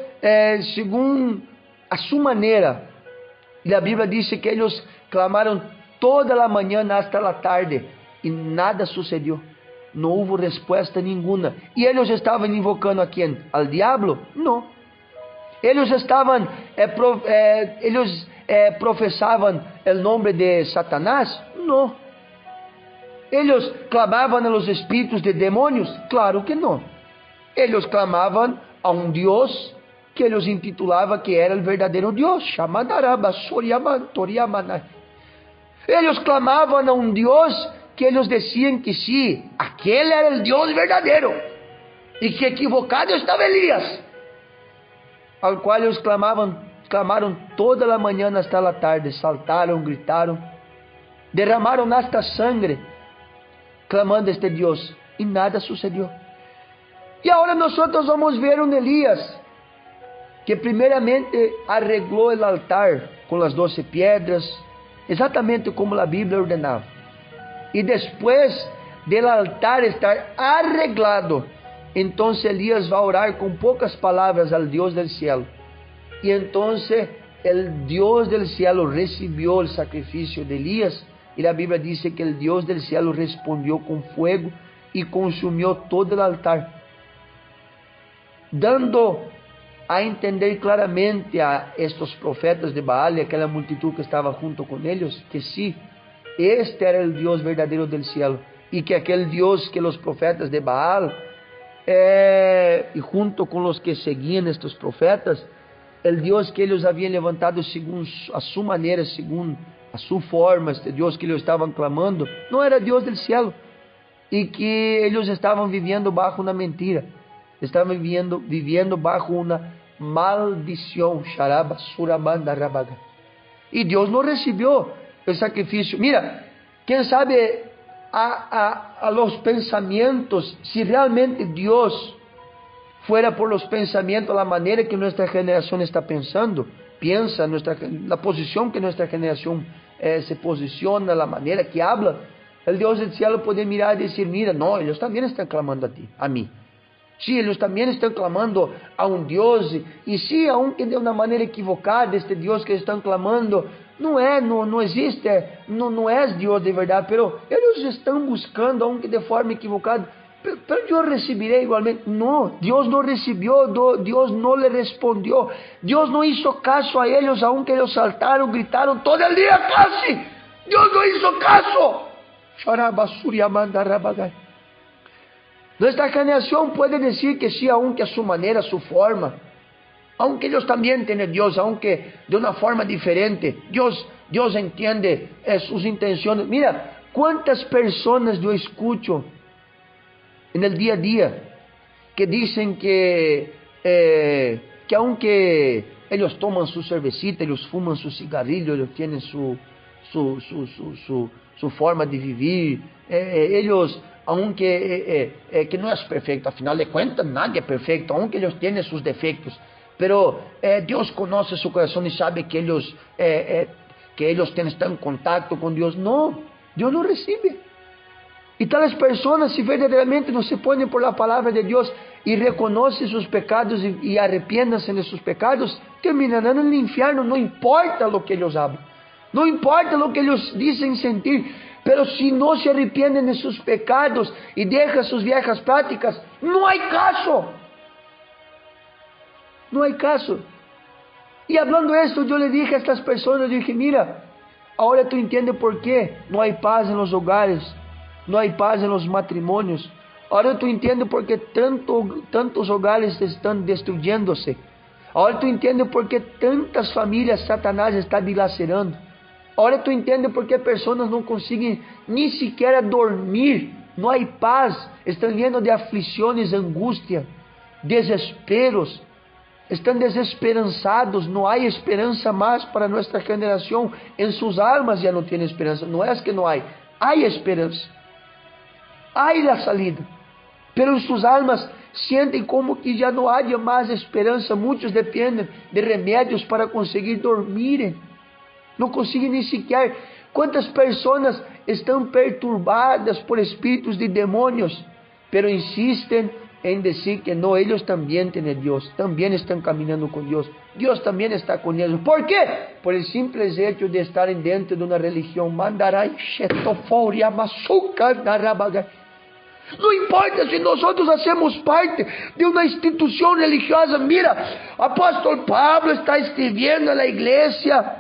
según a su manera. Y la Biblia dice que ellos clamaron toda la mañana hasta la tarde y nada sucedió. No hubo respuesta ninguna. ¿Y ellos estaban invocando a quién? ¿Al diablo? No. Ellos estaban, profesaban el nombre de Satanás? No. ¿Ellos clamaban a los espíritus de demonios? Claro que no. Ellos clamaban a un Dios que ellos intitulaban que era el verdadero Dios. Ellos clamaban a un Dios que ellos decían que sí, aquel era el Dios verdadero y que equivocado estaba Elías, al cual ellos clamaron toda la mañana hasta la tarde, saltaron, gritaron, derramaron hasta sangre, clamando a este Dios, y nada sucedió. Y ahora nosotros vamos a ver un Elías que primeramente arregló el altar con las 12 piedras, exatamente como la Biblia ordenaba. Y después del altar estar arreglado, entonces Elías va a orar con pocas palabras al Dios del cielo. Y entonces el Dios del cielo recibió el sacrificio de Elías. Y la Biblia dice que el Dios del cielo respondió con fuego y consumió todo el altar, dando a entender claramente a estos profetas de Baal y aquella multitud que estaba junto con ellos, que sí, este era el Dios verdadero del cielo, y que aquel Dios que los profetas de Baal, y junto con los que seguían estos profetas, el Dios que ellos habían levantado según a su manera, según a su forma, este Dios que ellos estaban clamando, no era Dios del cielo, y que ellos estaban viviendo bajo una mentira, estaban viviendo bajo una maldición. Y Dios no recibió el sacrificio. Mira, quién sabe a los pensamientos, si realmente Dios fuera por los pensamientos, la manera que nuestra generación está pensando, piensa, la posición que nuestra generación se posiciona, la manera que habla, el Dios del cielo puede mirar y decir, mira, no, ellos también están clamando a ti, a mí. Sí, ellos también están clamando a un Dios, y sí, aunque de una manera equivocada, este Dios que están clamando, no existe, no es Dios de verdad, pero ellos están buscando, aunque de forma equivocada, pero yo recibiré igualmente. No, Dios no recibió, Dios no le respondió, Dios no hizo caso a ellos, aunque ellos saltaron, gritaron todo el día casi, Dios no hizo caso. Nuestra generación puede decir que sí, aunque a su manera, a su forma, aunque ellos también tienen Dios, aunque de una forma diferente, Dios entiende sus intenciones. Mira, cuántas personas yo escucho en el día a día que dicen que aunque ellos toman su cervecita, ellos fuman su cigarrillo, ellos tienen su forma de vivir, ellos, aunque que no es perfecto, a final de cuentas nadie es perfecto, aunque ellos tienen sus defectos, pero Dios conoce su corazón y sabe que ellos están en contacto con Dios. No, Dios no recibe. Y tales personas, si verdaderamente no se ponen por la palabra de Dios y reconocen sus pecados y arrepiéndanse de sus pecados, terminarán en el infierno, no importa lo que ellos hablan, no importa lo que ellos dicen sentir, pero si no se arrepienten de sus pecados y dejan sus viejas prácticas, no hay caso. No hay caso. Y hablando de esto, yo le dije a estas personas, yo dije, mira, ahora tú entiendes por qué no hay paz en los hogares, no hay paz en los matrimonios. Ahora tú entiendes por qué tantos hogares están destruyéndose. Ahora tú entiendes por qué tantas familias Satanás está dilacerando. Ahora tú entiendes por qué personas no consiguen ni siquiera dormir. No hay paz. Están llenos de aflicciones, angustia, desesperos. Están desesperanzados. No hay esperanza más para nuestra generación. En sus almas ya no tienen esperanza. No es que no hay. Hay esperanza. Hay la salida. Pero en sus almas sienten como que ya no haya más esperanza. Muchos dependen de remédios para conseguir dormir. No consiguen ni siquiera. ¿Cuántas personas están perturbadas por espíritus de demonios? Pero insisten en decir que no, ellos también tienen Dios, también están caminando con Dios, Dios también está con ellos. ¿Por qué? Por el simple hecho de estar dentro de una religión. No importa si nosotros hacemos parte de una institución religiosa. Mira, apóstol Pablo está escribiendo a la iglesia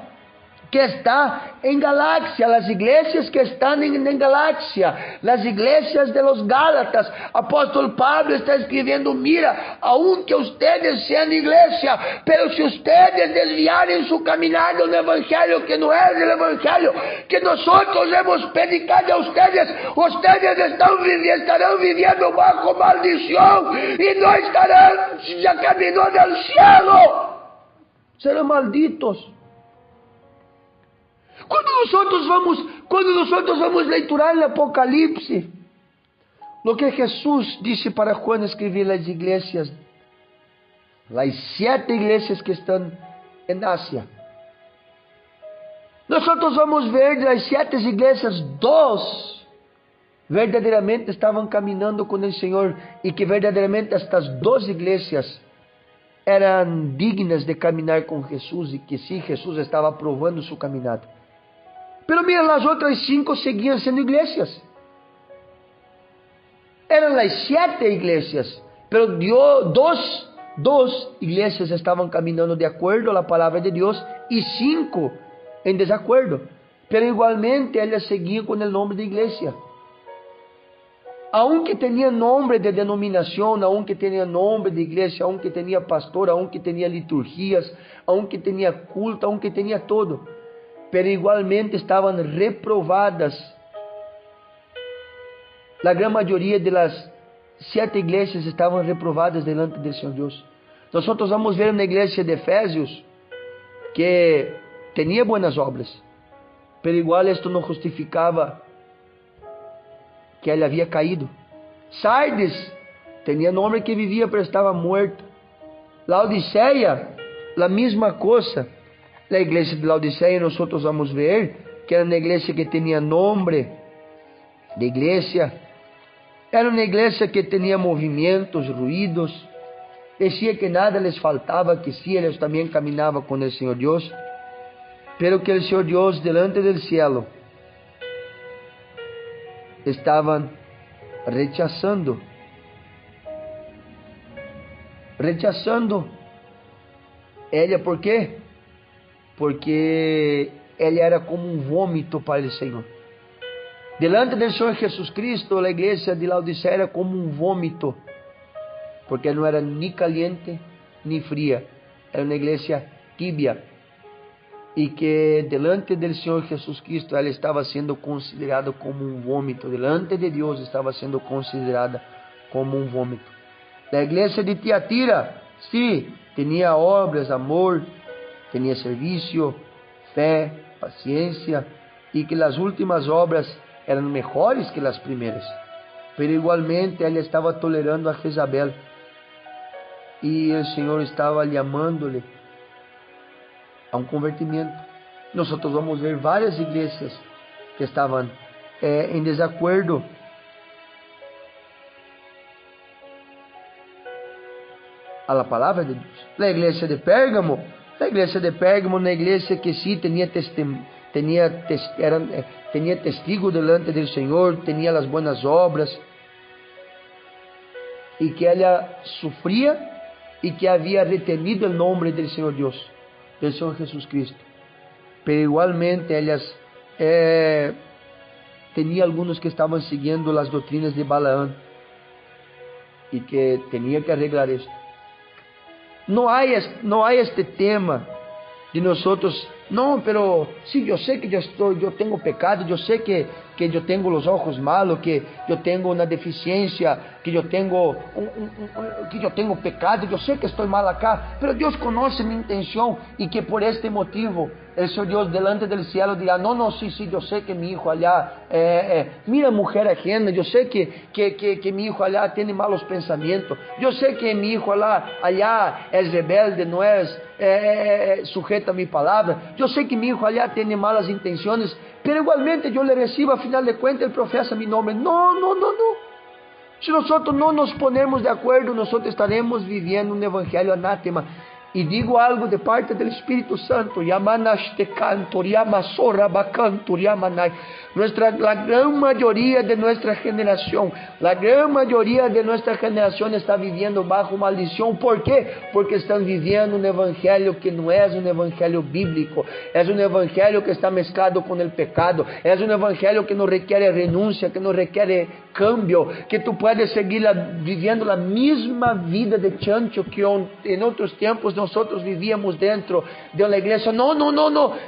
que está en Galacia, las iglesias que están en Galacia, las iglesias de los Gálatas. Apóstol Pablo está escribiendo, mira, aunque ustedes sean iglesia, pero si ustedes desviaren su caminar de un evangelio que no es el evangelio que nosotros hemos predicado a ustedes, ustedes estarán viviendo bajo maldición y no estarán ya camino del cielo, serán malditos. Cuando nosotros vamos lecturar el Apocalipsis, lo que Jesús dice para Juan escribir las iglesias, las 7 iglesias que están en Asia, nosotros vamos ver de las 7 iglesias, 2 verdaderamente estaban caminando con el Señor, y que verdaderamente estas 2 iglesias eran dignas de caminar con Jesús, y que sí, Jesús estaba aprobando su caminata. Pero mira, las otras 5 seguían siendo iglesias. eran las 7 iglesias, pero dos iglesias estaban caminando de acuerdo a la palabra de Dios y 5 en desacuerdo. Pero igualmente ellas seguían con el nombre de iglesia. Aunque tenía nombre de denominación, aunque tenía nombre de iglesia, aunque tenía pastor, aunque tenía liturgias, aunque tenía culto, aunque tenía todo, pero igualmente estaban reprovadas. La gran mayoría de las 7 iglesias estaban reprovadas delante del Señor Dios. Nosotros vamos ver una iglesia de Efesios que tenía buenas obras, pero igual esto no justificaba que él había caído. Sardes tenía nombre que vivía, pero estaba muerto. Laodicea, la misma cosa. La iglesia de Laodicea, nosotros vamos ver que era una iglesia que tenía nombre de iglesia, era una iglesia que tenía movimientos, ruidos, decía que nada les faltaba, que sí, ellos también caminaban con el Señor Dios, pero que el Señor Dios delante del cielo estaban rechazando ella. ¿Por qué? Porque ella era como un vómito para el Señor. Delante del Señor Jesucristo, la iglesia de Laodicea era como un vómito, porque no era ni caliente ni fría, era una iglesia tibia, y que delante del Señor Jesucristo ela estava sendo considerada como um vômito, delante de Deus estava sendo considerada como um vômito. La igreja de Tiatira, sim, tinha obras, amor, tinha serviço, fé, paciência, e que as últimas obras eram melhores que as primeiras. Pero igualmente ela estava tolerando a Jezabel, e o Senhor estava chamando-lhe a um convertimento. Nós vamos ver várias igrejas que estavam em desacordo. A la palavra de Deus. A igreja de Pérgamo, uma igreja que sim tinha testigo delante do Senhor, tinha as boas obras, e que ela sofria e que havia retenido o nome do Senhor Deus, del Señor Jesucristo. Pero igualmente ellas tenía algunos que estaban siguiendo las doctrinas de Balaam y que tenía que arreglar esto. No hay este tema de nosotros, no, pero sí, yo sé que yo tengo pecado, yo sé que yo tengo los ojos malos, que yo tengo una deficiencia, que yo tengo pecado, yo sé que estoy mal acá, pero Dios conoce mi intención y que por este motivo el Señor Dios delante del cielo dirá, no, sí, yo sé que mi hijo allá mira mujer ajena, yo sé que mi hijo allá tiene malos pensamientos, yo sé que mi hijo allá es rebelde, no es sujeto a mi palabra, yo sé que mi hijo allá tiene malas intenciones, pero igualmente yo le recibo, a final de cuentas él profesa mi nombre. No. Si nosotros no nos ponemos de acuerdo, nosotros estaremos viviendo un evangelio anátema. Y digo algo de parte del Espíritu Santo. La gran mayoría de nuestra generación está viviendo bajo maldición. ¿Por qué? Porque están viviendo un evangelio que no es un evangelio bíblico. Es un evangelio que está mezclado con el pecado. Es un evangelio que no requiere renuncia, que no requiere cambio, que tú puedes seguir viviendo la misma vida de chancho que en otros tiempos nosotros vivíamos dentro de una iglesia. No,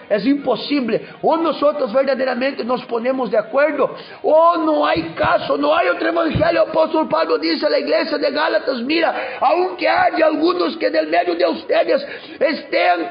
es imposible. O nosotros verdaderamente nos ponemos de acuerdo, o no hay caso, no hay otro evangelio. El apóstol Pablo dice a la iglesia de Gálatas, mira, aunque haya algunos que del medio de ustedes estén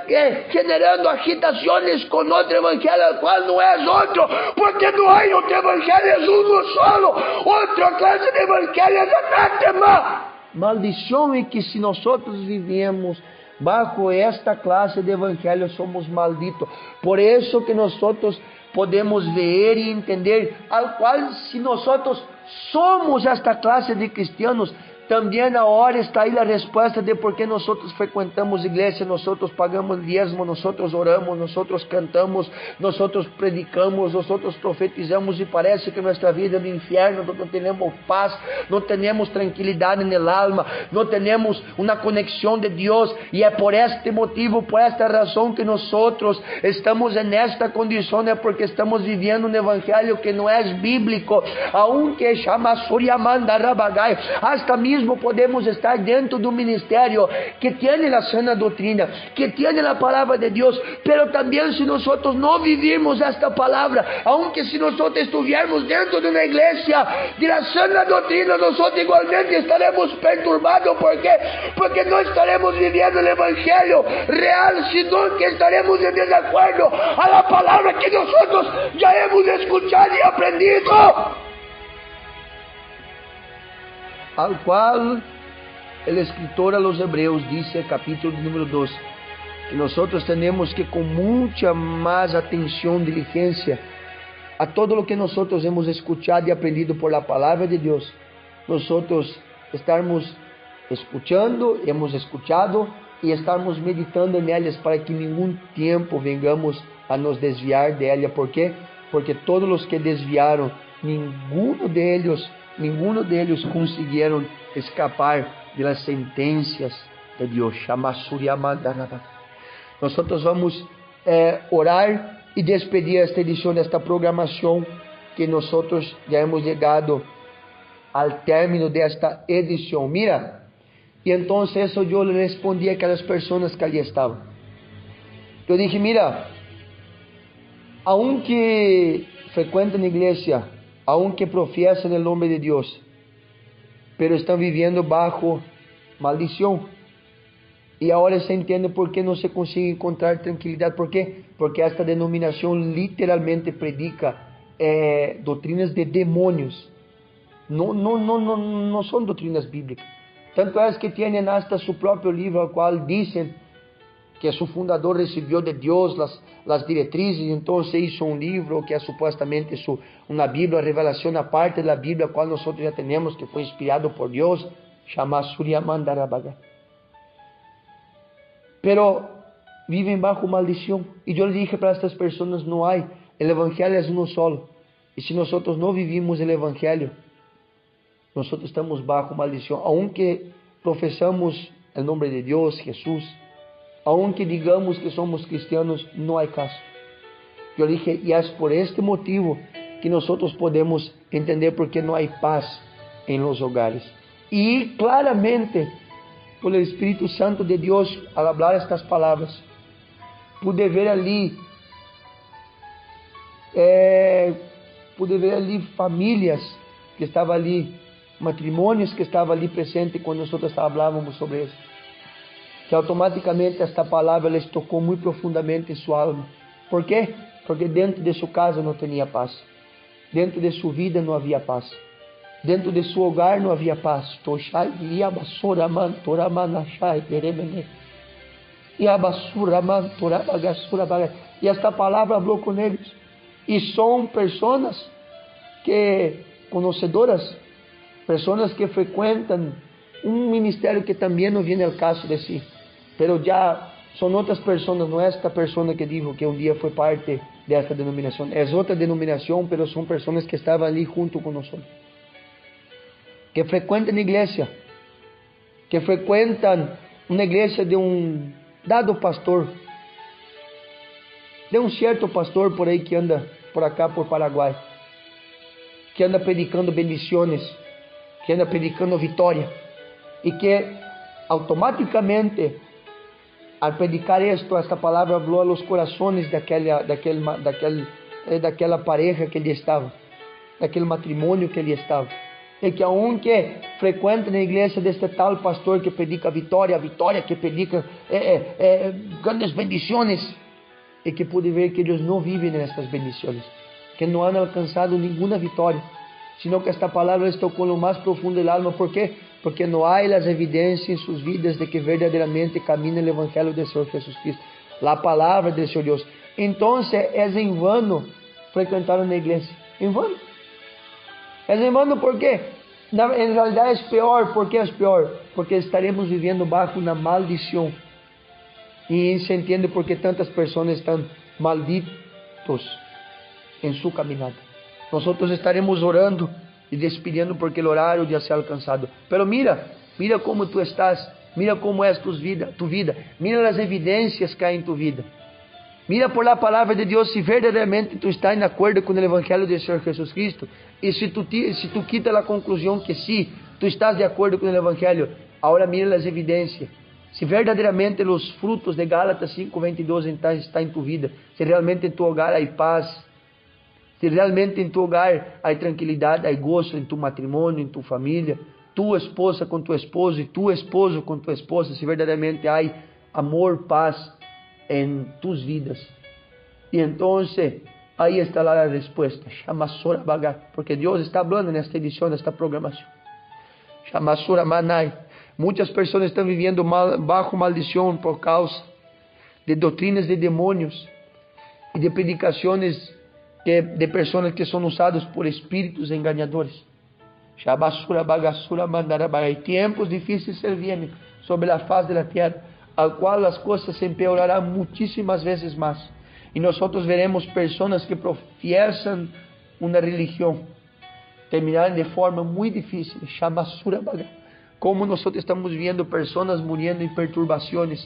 generando agitaciones con otro evangelio, el cual no es otro, porque no hay otro evangelio, es uno solo. Otra clase de evangelio es anátema. Maldición en que si nosotros vivemos bajo esta clase de evangelio somos malditos. Por eso que nosotros podemos ver y entender al cual si nosotros somos esta clase de cristianos, También ahora está ahí la respuesta de por qué nosotros frecuentamos iglesia, nosotros pagamos diezmo, nosotros oramos, nosotros cantamos, nosotros predicamos, nosotros profetizamos y parece que nuestra vida es un infierno, no tenemos paz, no tenemos tranquilidad en el alma, no tenemos una conexión de Dios, y es por este motivo, por esta razón que nosotros estamos en esta condición, es porque estamos viviendo un evangelio que no es bíblico, aunque llama Suriamanda Rabagai. Hasta mismo podemos estar dentro de un ministerio que tiene la sana doctrina, que tiene la palabra de Dios, pero también si nosotros no vivimos esta palabra, aunque si nosotros estuviéramos dentro de una iglesia de la sana doctrina, nosotros igualmente estaremos perturbados. ¿Por qué? Porque no estaremos viviendo el evangelio real, sino que estaremos en desacuerdo a la palabra que nosotros ya hemos escuchado y aprendido. Al cual el escritor a los Hebreos dice, capítulo número 2, que nosotros tenemos que con mucha más atención, diligencia, a todo lo que nosotros hemos escuchado y aprendido por la palabra de Dios, nosotros estarmos escuchando, hemos escuchado y estarmos meditando en ellas para que ningún tiempo vengamos a nos desviar de ella. ¿Por qué? Porque todos los que desviaron, ninguno de ellos consiguieron escapar de las sentencias de Dios. Nosotros vamos orar y despedir esta edición, esta programación, que nosotros ya hemos llegado al término de esta edición. Mira, y entonces eso yo le respondí a aquellas personas que allí estaban. Yo dije, mira, aunque frecuentan iglesia, aunque profesan el nombre de Dios, pero están viviendo bajo maldición. Y ahora se entiende por qué no se consigue encontrar tranquilidad. ¿Por qué? Porque esta denominación literalmente predica doctrinas de demonios. No son doctrinas bíblicas. Tanto es que tienen hasta su propio libro, al cual dicen que su fundador recibió de Dios las directrices, y entonces hizo un libro que es supuestamente una Biblia, revelación aparte de la Biblia, cual nosotros ya tenemos, que fue inspirado por Dios, llamado Suriamandarabaga. Pero viven bajo maldición. Y yo le dije para estas personas, no hay, el evangelio es uno solo. Y si nosotros no vivimos el evangelio, nosotros estamos bajo maldición. Aunque profesamos el nombre de Dios, Jesús, aunque digamos que somos cristianos, no hay caso. Yo dije, y es por este motivo que nosotros podemos entender por qué no hay paz en los hogares. Y claramente, por el Espíritu Santo de Dios, al hablar estas palabras, pude ver ali famílias que estavam ali, matrimônios que estavam ali presentes quando nós falávamos sobre isso. Que automaticamente esta palavra les tocou muito profundamente em sua alma. ¿Por quê? Porque dentro de sua casa não tinha paz. Dentro de sua vida não havia paz. Dentro de seu hogar não havia paz. E esta palavra falou com eles. E são pessoas conhecedoras, pessoas que frequentam um ministério que também não vem ao caso de si, pero já são outras pessoas, não é esta pessoa que dijo que um dia foi parte desta denominação, é outra denominação, pero são pessoas que estavam ali junto com nós, que frequentam a igreja, que frequentam uma igreja de um dado pastor, de um certo pastor por aí que anda por acá, por Paraguai, que anda predicando bendições, que anda predicando vitória, e que automaticamente, al predicar esta palavra habló a los corazones daquela pareja que ele estava, daquele matrimônio que ele estava, e que aunque frequenta na igreja deste tal pastor que predica vitória, que predica grandes bendições, e que pude ver que eles não vivem nessas bendições, que não han alcançado nenhuma vitória, sino que esta palavra les tocou no mais profundo del alma. ¿Por quê? Porque não há as evidências em suas vidas de que verdadeiramente caminham o evangelho do Senhor Jesus Cristo, a palavra do Senhor Deus. Então é em vano frequentar uma igreja, em vano. É em vano, ¿por quê? En realidad es peor. ¿Por qué es peor? Porque estaremos viviendo bajo una maldición. Y se entiende por qué tantas personas están malditos en su caminata. Nosotros estaremos orando y despidiendo porque el horario ya se ha alcanzado. Pero mira cómo tú estás. Mira cómo es tu vida. Mira las evidencias que hay en tu vida. Mira por la palabra de Dios si verdaderamente tú estás en acuerdo con el Evangelio del Señor Jesucristo. Y si tú quitas la conclusión que sí, tú estás de acuerdo con el Evangelio, ahora mira las evidencias. Si verdaderamente los frutos de Gálatas 5:22 están en tu vida, si realmente en tu hogar hay paz, si realmente en tu hogar hay tranquilidad, hay gozo en tu matrimonio, en tu familia, tu esposa con tu esposo y tu esposo con tu esposa, si verdaderamente hay amor, paz en tus vidas. Y entonces ahí está la respuesta. Shamasura Bagar, porque Dios está hablando en esta edición, en esta programación. Shamasura Manai. Muchas personas están viviendo bajo maldición por causa de doctrinas de demonios y de predicaciones de personas que son usadas por espíritus engañadores. Shabasura Bagasura Mandarabaga. Y tiempos difíceis se vienen sobre la faz de la tierra, al cual las cosas se empeorarán muchísimas veces más. Y nosotros veremos personas que profesan una religión terminar de forma muy difícil. Shamasura Baga. Como nosotros estamos viendo personas muriendo en perturbaciones,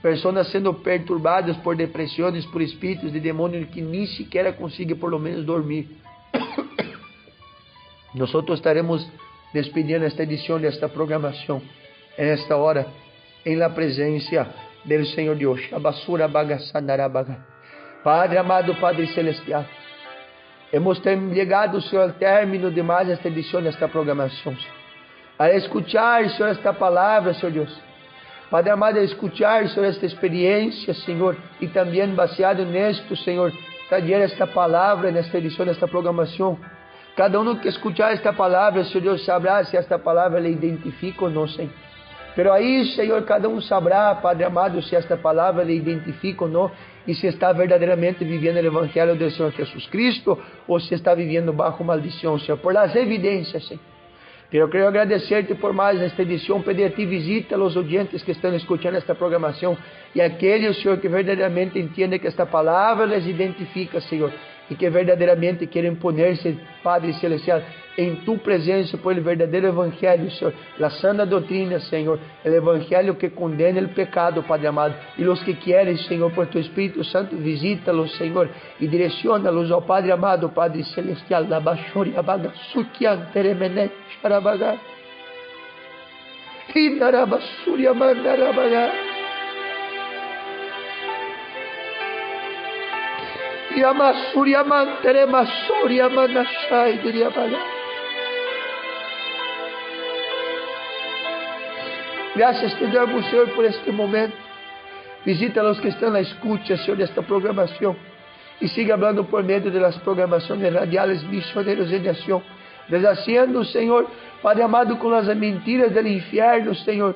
personas siendo perturbadas por depresiones, por espíritus de demonios que ni siquiera consiguen por lo menos dormir. Nosotros estaremos despidiendo esta edición de esta programación en esta hora, en la presencia del Señor Dios. Shabasura Bagasanara Baga. Padre amado, Padre celestial, hemos llegado, Senhor, al término de mais esta edição desta programação. A escuchar, Senhor, esta palavra, Senhor Deus. Padre amado, a escuchar, Senhor, esta experiência, Senhor, e também baseado nisto, Senhor, trazer esta palavra nesta edição desta programação. Cada um que escuchar esta palavra, Senhor Deus, saberá se esta palavra lhe identifica ou não, Senhor. Pero aí, Senhor, cada um saberá, Padre amado, se esta palavra lhe identifica ou não, e se está verdadeiramente vivendo o Evangelho do Senhor Jesus Cristo, ou se está vivendo bajo maldição, Senhor, por las evidências, Senhor. Eu quero agradecer-te por mais esta edição, pedir a ti visita aos audientes que estão escutando esta programação e aqueles, Senhor, que verdadeiramente entendem que esta palavra les identifica, Senhor, e que verdadeiramente querem poner-se, Padre Celestial, em tu presença por el verdadeiro Evangelho, Senhor, a sana doutrina, Senhor, o Evangelho que condena o pecado, Padre amado, e os que querem, Senhor, por tu Espírito Santo, visita-los, Senhor, e direciona-los ao Padre amado, Padre Celestial, da Bashuri Abaga, Sukian Teremenet, Sharabaga, Inarabasuri Amandarabaga. Yamasuria mantere masuria manashai diria bala. Graças te damos, Senhor, por este momento. Visita os que estão na escuta, Senhor, desta programação. E siga hablando por meio das programações radiales Misioneros em Ação. Deshaciendo, Senhor, Padre amado, com as mentiras do inferno, Senhor.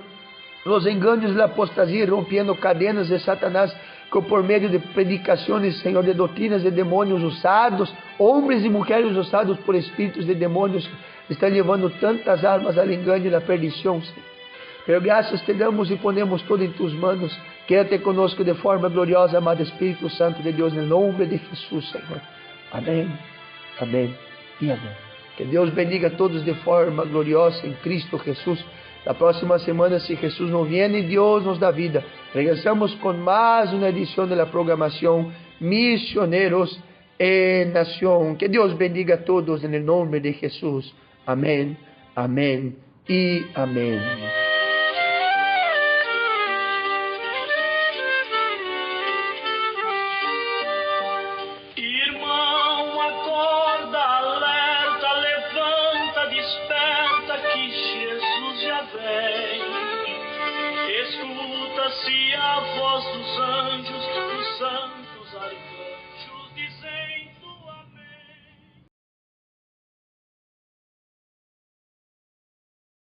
Os enganos da apostasia, rompendo cadenas de Satanás, que por meio de predicações, Senhor, de doutrinas de demônios usados, homens e mulheres usados por espíritos de demônios, estão levando tantas almas ao engano e à perdição, Senhor. Pero graças te damos e ponemos tudo em tus manos. Quédate conosco de forma gloriosa, amado Espírito Santo de Deus, em nome de Jesus, Senhor. Amém, amém e amém. Que Deus bendiga a todos de forma gloriosa em Cristo Jesus. La próxima semana, si Jesús no viene y Dios nos da vida, regresamos con más una edición de la programación Misioneros en Nación. Que Dios bendiga a todos en el nombre de Jesús. Amén, amén y amén. Irmão, acorda, alerta, levanta, desperta que Jesus já vem. Escuta-se a voz dos anjos, dos santos.